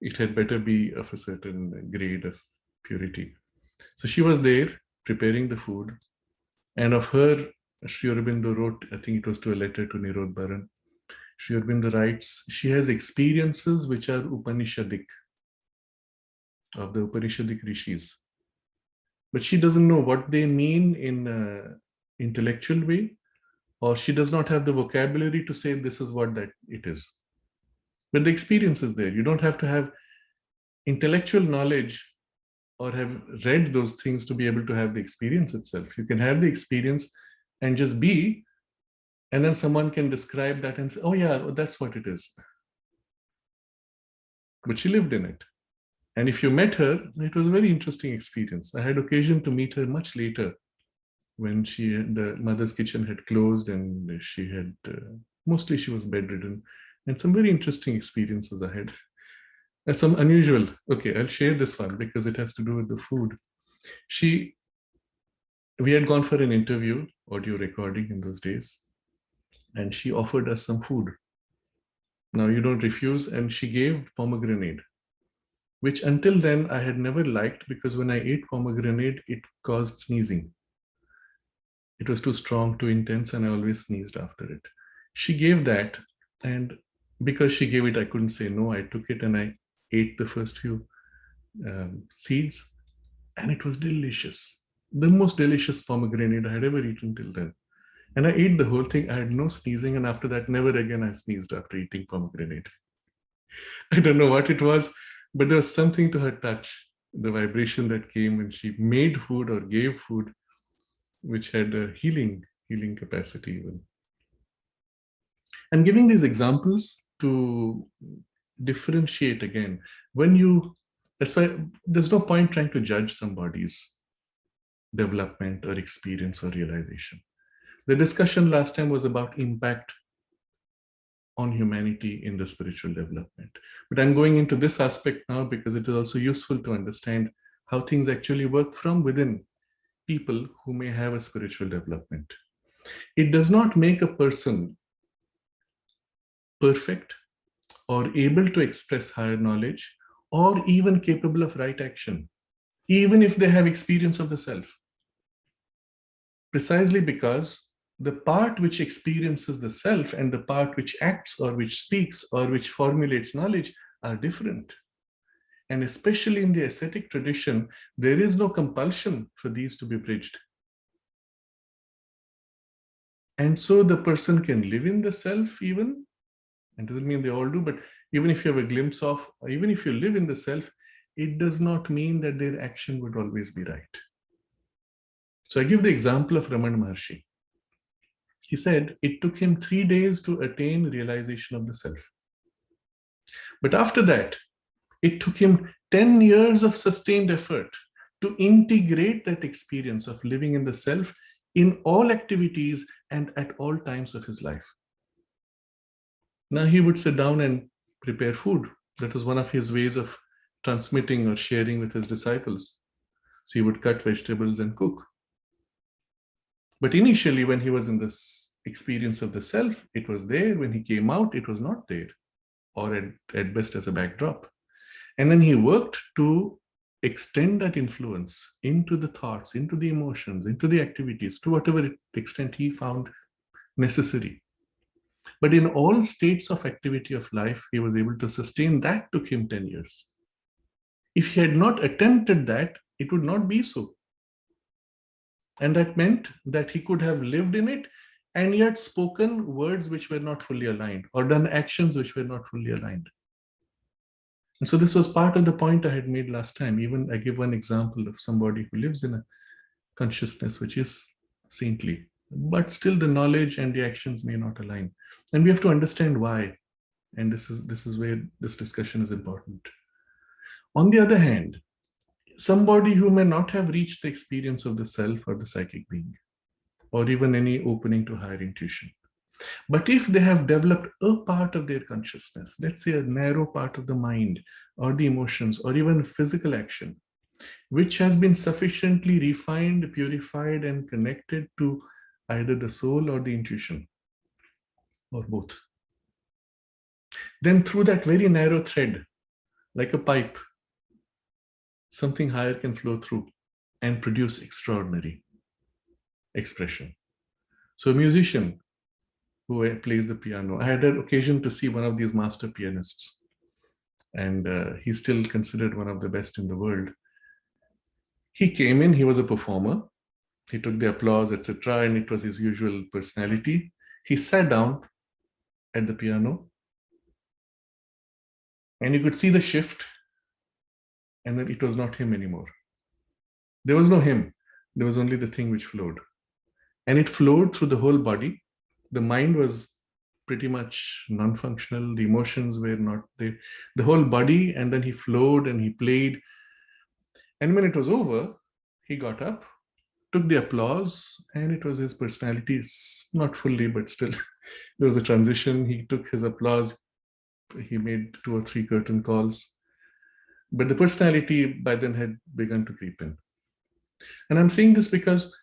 it had better be of a certain grade of purity. So she was there preparing the food. And of her, Sri Aurobindo wrote, I think it was to a letter to Nirod Baran. Sri Aurobindo writes, she has experiences which are Upanishadic, of the Upanishadic rishis. But she doesn't know what they mean in an intellectual way, or she does not have the vocabulary to say this is what that it is. But the experience is there. You don't have to have intellectual knowledge or have read those things to be able to have the experience itself. You can have the experience and just be, and then someone can describe that and say, oh yeah, that's what it is. But she lived in it. And if you met her, it was a very interesting experience. I had occasion to meet her much later, when the mother's kitchen had closed, and she had, mostly she was bedridden, and some very interesting experiences I had. Some unusual, okay, I'll share this one because it has to do with the food. We had gone for an interview, audio recording in those days, and she offered us some food. Now you don't refuse, and she gave pomegranate, which until then I had never liked, because when I ate pomegranate, it caused sneezing. It was too strong, too intense, and I always sneezed after it. She gave that, and because she gave it, I couldn't say no. I took it and I ate the first few seeds, and it was delicious. The most delicious pomegranate I had ever eaten till then. And I ate the whole thing. I had no sneezing, and after that, never again I sneezed after eating pomegranate. I don't know what it was, but there was something to her touch, the vibration that came when she made food or gave food, which had a healing capacity even. I'm giving these examples to differentiate again. That's why there's no point trying to judge somebody's development or experience or realization. The discussion last time was about impact on humanity in the spiritual development. But I'm going into this aspect now because it is also useful to understand how things actually work from within people who may have a spiritual development. It does not make a person perfect or able to express higher knowledge or even capable of right action, even if they have experience of the self. precisely because the part which experiences the self and the part which acts or which speaks or which formulates knowledge are different. And especially in the ascetic tradition, there is no compulsion for these to be bridged. And so the person can live in the self even, and doesn't mean they all do, but even if you have a glimpse of, or even if you live in the self, it does not mean that their action would always be right. So I give the example of Ramana Maharshi. He said it took him 3 days to attain realization of the self. But after that, it took him 10 years of sustained effort to integrate that experience of living in the self in all activities and at all times of his life. Now he would sit down and prepare food. That was one of his ways of transmitting or sharing with his disciples. So he would cut vegetables and cook. But initially, when he was in this experience of the self, it was there. When he came out, it was not there, or at best as a backdrop. And then he worked to extend that influence into the thoughts, into the emotions, into the activities, to whatever extent he found necessary. But in all states of activity of life, he was able to sustain. That took him 10 years. If he had not attempted that, it would not be so. And that meant that he could have lived in it and yet spoken words which were not fully aligned, or done actions which were not fully aligned. And so this was part of the point I had made last time. Even I give one example of somebody who lives in a consciousness which is saintly, but still the knowledge and the actions may not align. And we have to understand why. And this is where this discussion is important. On the other hand, somebody who may not have reached the experience of the self or the psychic being, or even any opening to higher intuition, but if they have developed a part of their consciousness, let's say a narrow part of the mind or the emotions or even physical action, which has been sufficiently refined, purified, and connected to either the soul or the intuition, or both, then through that very narrow thread, like a pipe, something higher can flow through and produce extraordinary expression. So a musician who plays the piano, I had an occasion to see one of these master pianists, and he's still considered one of the best in the world. He came in, he was a performer, he took the applause, etc., and it was his usual personality. He sat down at the piano, and you could see the shift, and then it was not him anymore. There was no him, there was only the thing which flowed. And it flowed through the whole body. The mind was pretty much non-functional, the emotions were not there, the whole body, and then he flowed and he played. And when it was over, he got up, took the applause, and it was his personality, not fully, but still, there was a transition. He took his applause, he made 2 or 3 curtain calls, but the personality by then had begun to creep in. And I'm saying this because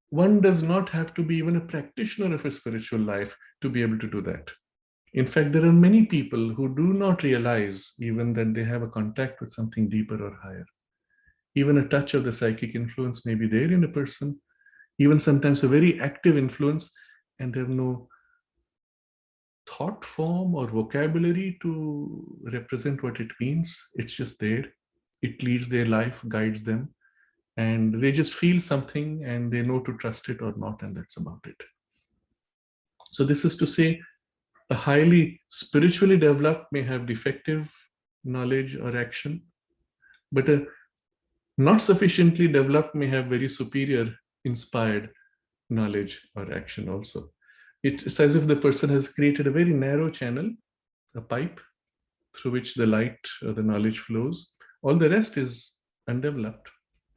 one does not have to be even a practitioner of a spiritual life to be able to do that. In fact, there are many people who do not realize even that they have a contact with something deeper or higher. Even a touch of the psychic influence may be there in a person, even sometimes a very active influence, and they have no thought form or vocabulary to represent what it means. It's just there. It leads their life, guides them, and they just feel something and they know to trust it or not, and that's about it. So this is to say, a highly spiritually developed may have defective knowledge or action, but a not sufficiently developed may have very superior inspired knowledge or action also. It's as if the person has created a very narrow channel, a pipe through which the light or the knowledge flows. All the rest is undeveloped,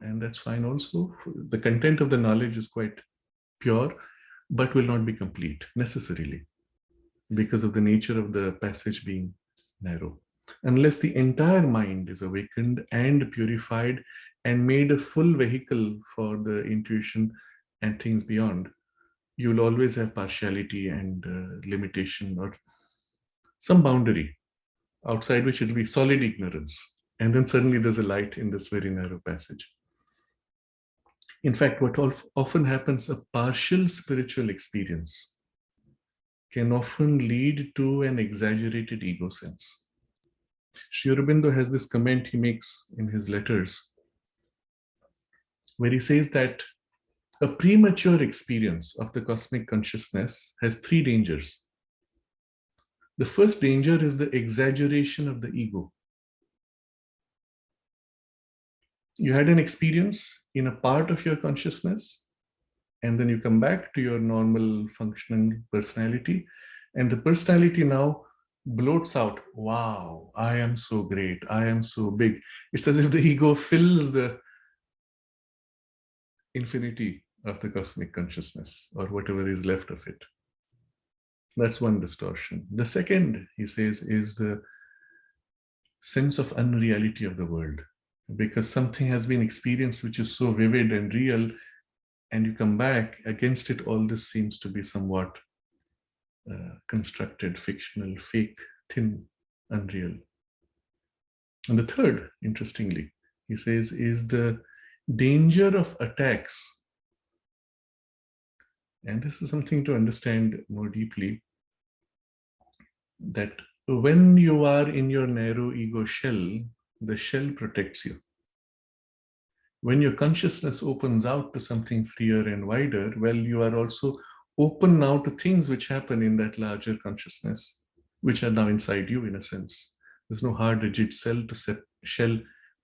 and that's fine also. The content of the knowledge is quite pure, but will not be complete necessarily because of the nature of the passage being narrow. Unless the entire mind is awakened and purified and made a full vehicle for the intuition and things beyond, you will always have partiality and limitation or some boundary outside which it will be solid ignorance. And then suddenly there's a light in this very narrow passage. In fact, what often happens, a partial spiritual experience can often lead to an exaggerated ego sense. Sri Aurobindo has this comment he makes in his letters where he says that a premature experience of the cosmic consciousness has three dangers. The first danger is the exaggeration of the ego. You had an experience in a part of your consciousness, and then you come back to your normal functioning personality, and the personality now bloats out, wow, I am so great, I am so big. It's as if the ego fills the infinity of the cosmic consciousness, or whatever is left of it. That's one distortion. The second, he says, is the sense of unreality of the world, because something has been experienced which is so vivid and real, and you come back against it, all this seems to be somewhat constructed, fictional, fake, thin, unreal. And the third, interestingly, he says, is the danger of attacks. And this is something to understand more deeply, that when you are in your narrow ego shell, the shell protects you. When your consciousness opens out to something freer and wider, well, you are also open now to things which happen in that larger consciousness, which are now inside you in a sense. There's no hard, rigid shell to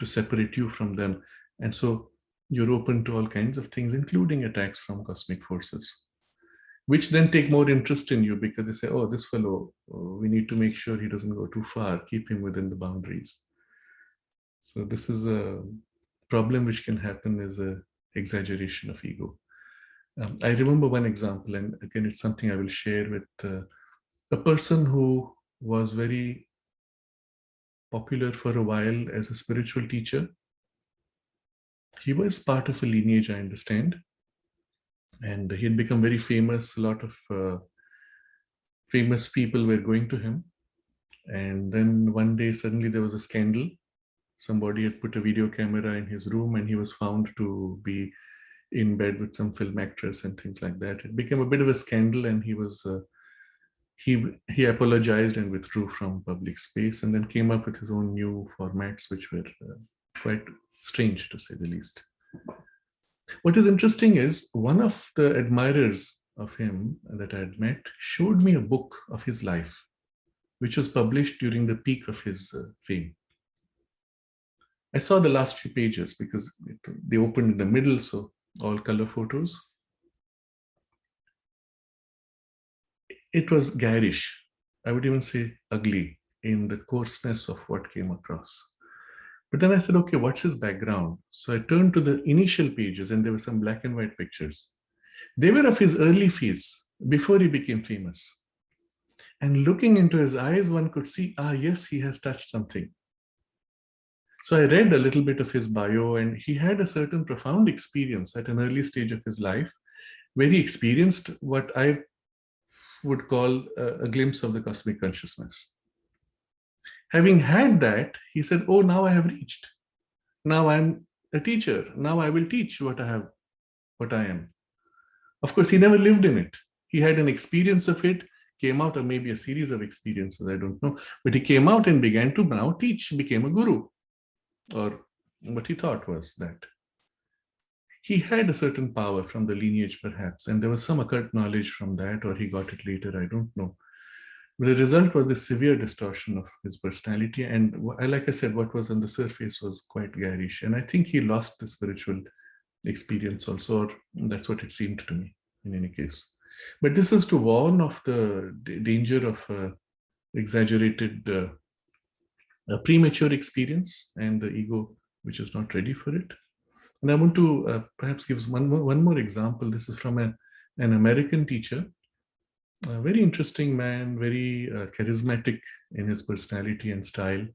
separate you from them. And so you're open to all kinds of things, including attacks from cosmic forces, which then take more interest in you because they say, oh, this fellow, we need to make sure he doesn't go too far, keep him within the boundaries. So this is a problem which can happen, is a exaggeration of ego. I remember one example, and again, it's something I will share with a person who was very popular for a while as a spiritual teacher. He was part of a lineage, I understand, and he had become very famous. A lot of famous people were going to him. And then one day, suddenly there was a scandal. Somebody had put a video camera in his room, and he was found to be in bed with some film actress and things like that. It became a bit of a scandal, and he apologized and withdrew from public space, and then came up with his own new formats, which were quite strange, to say the least. What is interesting is one of the admirers of him that I had met showed me a book of his life, which was published during the peak of his fame. I saw the last few pages because they opened in the middle, so all color photos. It was garish. I would even say ugly in the coarseness of what came across. But then I said, okay, what's his background? So I turned to the initial pages, and there were some black and white pictures. They were of his early phase, before he became famous. And looking into his eyes, one could see, yes, he has touched something. So I read a little bit of his bio, and he had a certain profound experience at an early stage of his life where he experienced what I would call a glimpse of the cosmic consciousness. Having had that, he said, oh, now I have reached. Now I'm a teacher. Now I will teach what I am. Of course, he never lived in it. He had an experience of it, came out, or maybe a series of experiences, I don't know. But he came out and began to now teach, became a guru. Or what he thought was that. He had a certain power from the lineage, perhaps, and there was some occult knowledge from that, or he got it later, I don't know. But the result was the severe distortion of his personality. And like I said, what was on the surface was quite garish. And I think he lost the spiritual experience also, or that's what it seemed to me in any case. But this is to warn of the danger of exaggerated premature experience and the ego which is not ready for it. And I want to perhaps give one more example. This is from an American teacher, a very interesting man, very charismatic in his personality and style.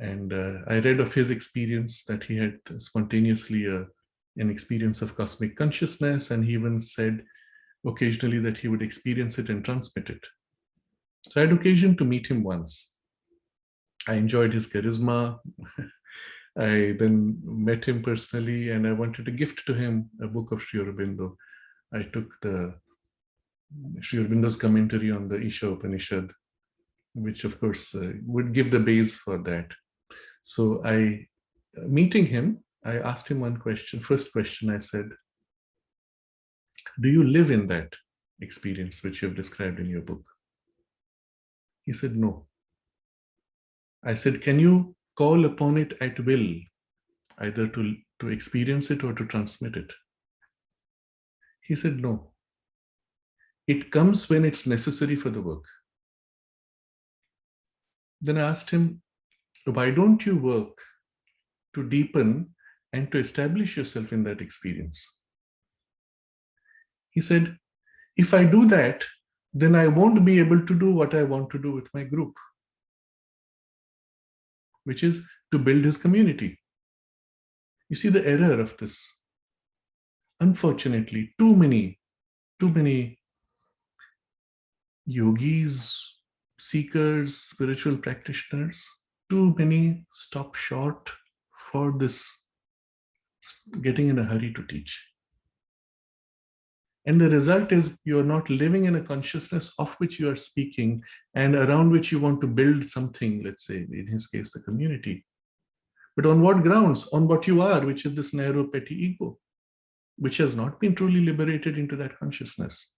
And I read of his experience that he had spontaneously an experience of cosmic consciousness, and he even said occasionally that he would experience it and transmit it. So I had occasion to meet him once. I enjoyed his charisma. I then met him personally and I wanted to gift to him a book of Sri Aurobindo. I took the Sri Aurobindo's commentary on the Isha Upanishad, which of course would give the base for that. So meeting him, I asked him one question. First question I said, do you live in that experience which you have described in your book? He said, no. I said, can you call upon it at will, either to experience it or to transmit it? He said, no. It comes when it's necessary for the work. Then I asked him, why don't you work to deepen and to establish yourself in that experience? He said, if I do that, then I won't be able to do what I want to do with my group, which is to build his community. You see the error of this. Unfortunately, too many yogis, seekers, spiritual practitioners, too many stop short for this, getting in a hurry to teach. And the result is you're not living in a consciousness of which you are speaking and around which you want to build something, let's say, in his case, the community. But on what grounds? On what you are, which is this narrow, petty ego, which has not been truly liberated into that consciousness.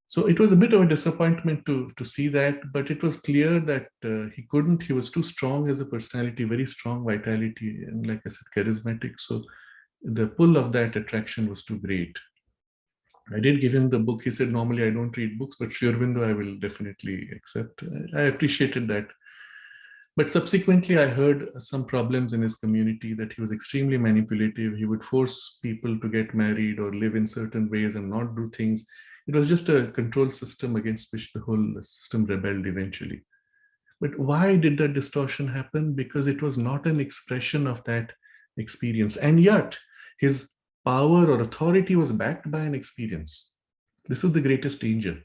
So it was a bit of a disappointment to see that, but it was clear that he was too strong as a personality, very strong vitality, and like I said, charismatic. So the pull of that attraction was too great. I did give him the book. He said, normally I don't read books, but Sri Aurobindo I will definitely accept. I appreciated that. But subsequently, I heard some problems in his community, that he was extremely manipulative. He would force people to get married or live in certain ways and not do things. It was just a control system against which the whole system rebelled eventually. But why did that distortion happen? Because it was not an expression of that experience. And yet, his power or authority was backed by an experience. This is the greatest danger.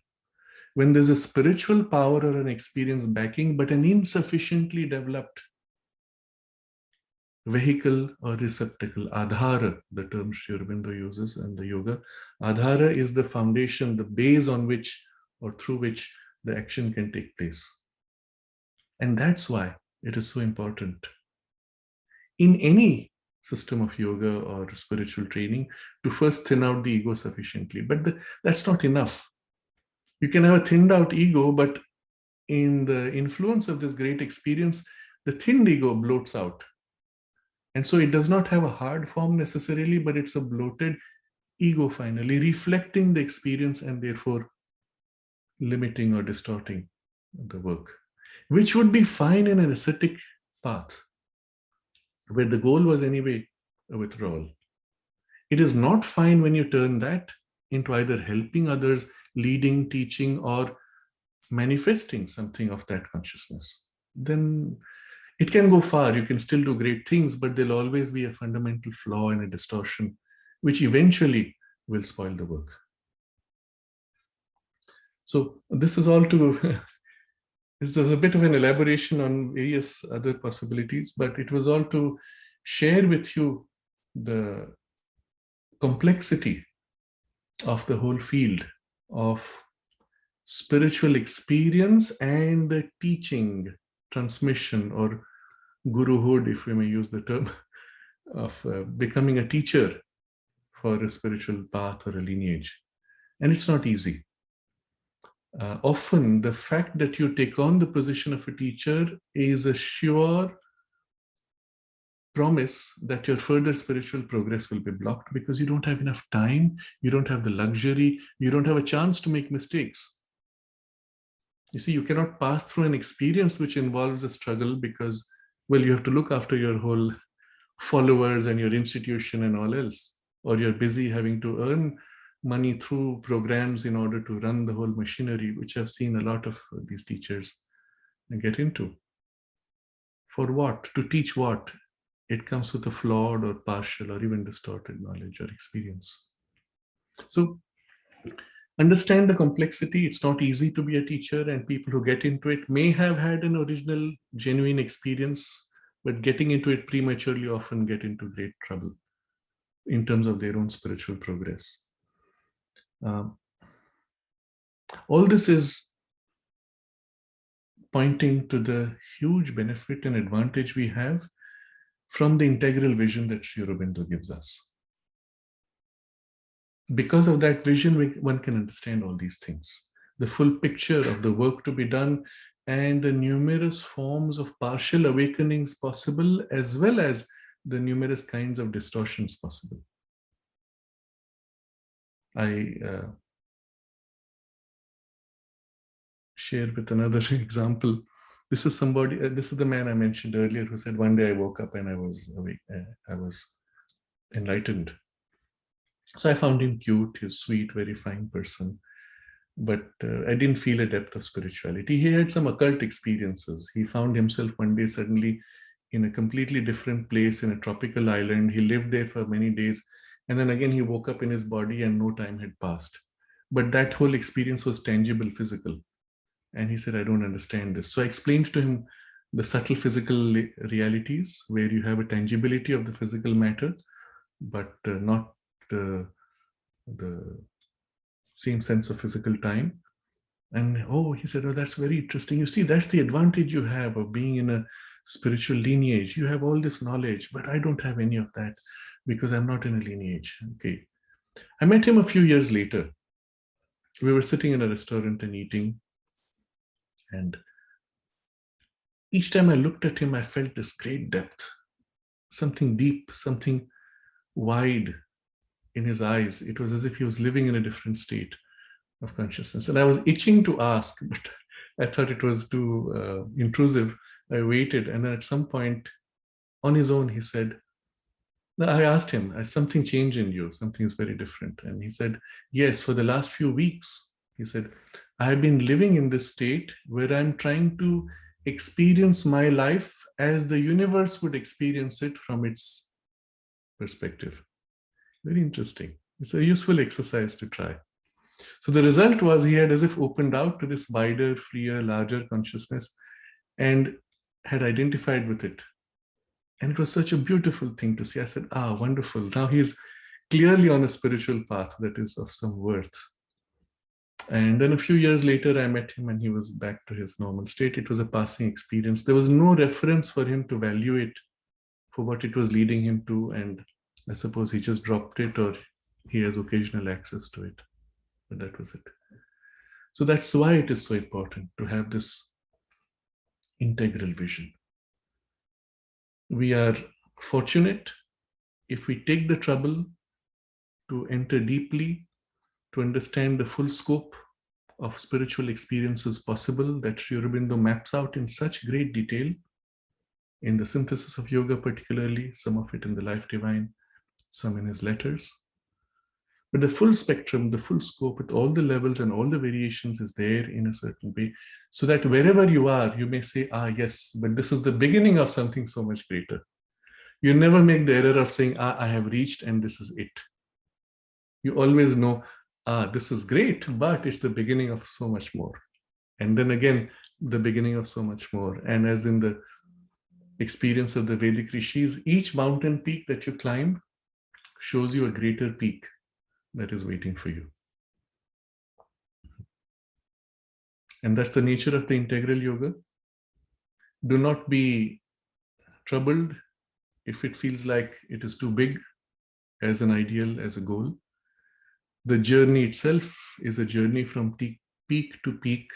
When there's a spiritual power or an experience backing, but an insufficiently developed vehicle or receptacle, adhara, the term Sri Aurobindo uses in the yoga. Adhara is the foundation, the base on which or through which the action can take place. And that's why it is so important in any system of yoga or spiritual training to first thin out the ego sufficiently. But that's not enough. You can have a thinned out ego, but in the influence of this great experience, the thinned ego bloats out. And so it does not have a hard form necessarily, but it's a bloated ego finally, reflecting the experience and therefore limiting or distorting the work, which would be fine in an ascetic path, where the goal was anyway a withdrawal. It is not fine when you turn that into either helping others, leading, teaching, or manifesting something of that consciousness. Then it can go far. You can still do great things, but there'll always be a fundamental flaw and a distortion, which eventually will spoil the work. So this is all to, this was a bit of an elaboration on various other possibilities, but it was all to share with you the complexity of the whole field of spiritual experience and the teaching, transmission, or guruhood, if we may use the term, of becoming a teacher for a spiritual path or a lineage. And it's not easy. Often the fact that you take on the position of a teacher is a sure promise that your further spiritual progress will be blocked because you don't have enough time, you don't have the luxury, you don't have a chance to make mistakes. You see, you cannot pass through an experience which involves a struggle because, well, you have to look after your whole followers and your institution and all else, or you're busy having to earn money through programs in order to run the whole machinery, which I've seen a lot of these teachers get into. For what? To teach what? It comes with a flawed or partial or even distorted knowledge or experience. So understand the complexity. It's not easy to be a teacher, and people who get into it may have had an original, genuine experience but getting into it prematurely often get into great trouble in terms of their own spiritual progress. All this is pointing to the huge benefit and advantage we have from the integral vision that Sri Aurobindo gives us. Because of that vision, one can understand all these things. The full picture of the work to be done and the numerous forms of partial awakenings possible, as well as the numerous kinds of distortions possible. I share with another example. This is somebody, this is the man I mentioned earlier who said, one day I woke up and I was awake, I was enlightened. So I found him cute, he's sweet, very fine person. But I didn't feel a depth of spirituality. He had some occult experiences. He found himself one day suddenly in a completely different place in a tropical island. He lived there for many days. And then again, he woke up in his body and no time had passed. But that whole experience was tangible, physical. And he said, I don't understand this. So I explained to him the subtle physical realities where you have a tangibility of the physical matter, but not the same sense of physical time. And oh, he said, oh, that's very interesting. You see, that's the advantage you have of being in a spiritual lineage. You have all this knowledge, but I don't have any of that because I'm not in a lineage. Okay. I met him a few years later. We were sitting in a restaurant and eating. And each time I looked at him, I felt this great depth, something deep, something wide in his eyes. It was as if he was living in a different state of consciousness. And I was itching to ask, but I thought it was too intrusive. I waited. And then at some point on his own, he said, I asked him, has something changed in you? Something is very different. And he said, yes, for the last few weeks, he said, I have been living in this state where I'm trying to experience my life as the universe would experience it from its perspective. Very interesting. It's a useful exercise to try. So the result was he had as if opened out to this wider, freer, larger consciousness and had identified with it. And it was such a beautiful thing to see. I said, wonderful. Now he's clearly on a spiritual path that is of some worth. And then a few years later, I met him and he was back to his normal state. It was a passing experience. There was no reference for him to value it for what it was leading him to. And I suppose he just dropped it or he has occasional access to it. But that was it. So that's why it is so important to have this integral vision. We are fortunate if we take the trouble to enter deeply, to understand the full scope of spiritual experiences possible that Sri Aurobindo maps out in such great detail in the synthesis of yoga, particularly, some of it in the Life Divine, some in his letters. But the full spectrum, the full scope with all the levels and all the variations is there in a certain way, so that wherever you are, you may say, yes, but this is the beginning of something so much greater. You never make the error of saying, I have reached and this is it. You always know, this is great, but it's the beginning of so much more. And then again, the beginning of so much more. And as in the experience of the Vedic rishis, each mountain peak that you climb shows you a greater peak that is waiting for you. And that's the nature of the integral yoga. Do not be troubled if it feels like it is too big as an ideal, as a goal. The journey itself is a journey from peak to peak,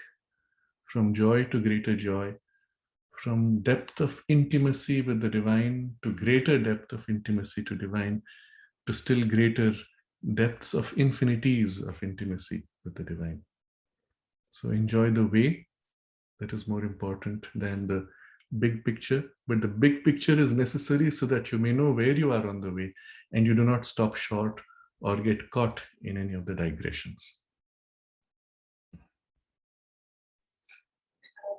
from joy to greater joy, from depth of intimacy with the divine to greater depth of intimacy to divine, to still greater depths of infinities of intimacy with the divine. So enjoy the way. That is more important than the big picture. But the big picture is necessary so that you may know where you are on the way and you do not stop short or get caught in any of the digressions.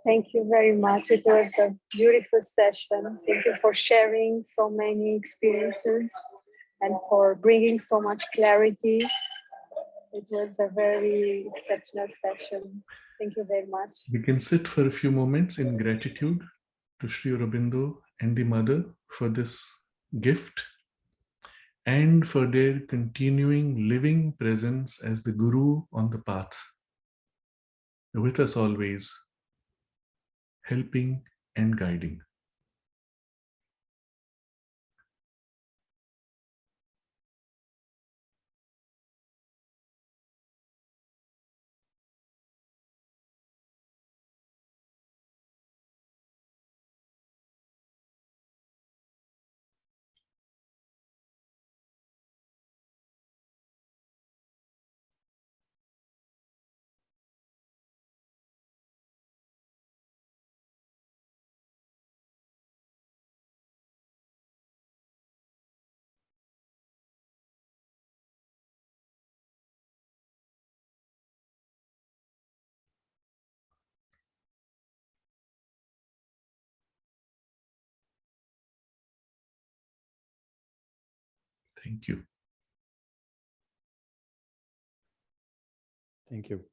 Thank you very much. It was a beautiful session. Thank you for sharing so many experiences and for bringing so much clarity. It was a very exceptional session. Thank you very much. We can sit for a few moments in gratitude to Sri Aurobindo and the mother for this gift and for their continuing living presence as the Guru on the path, with us always, helping and guiding. Thank you. Thank you.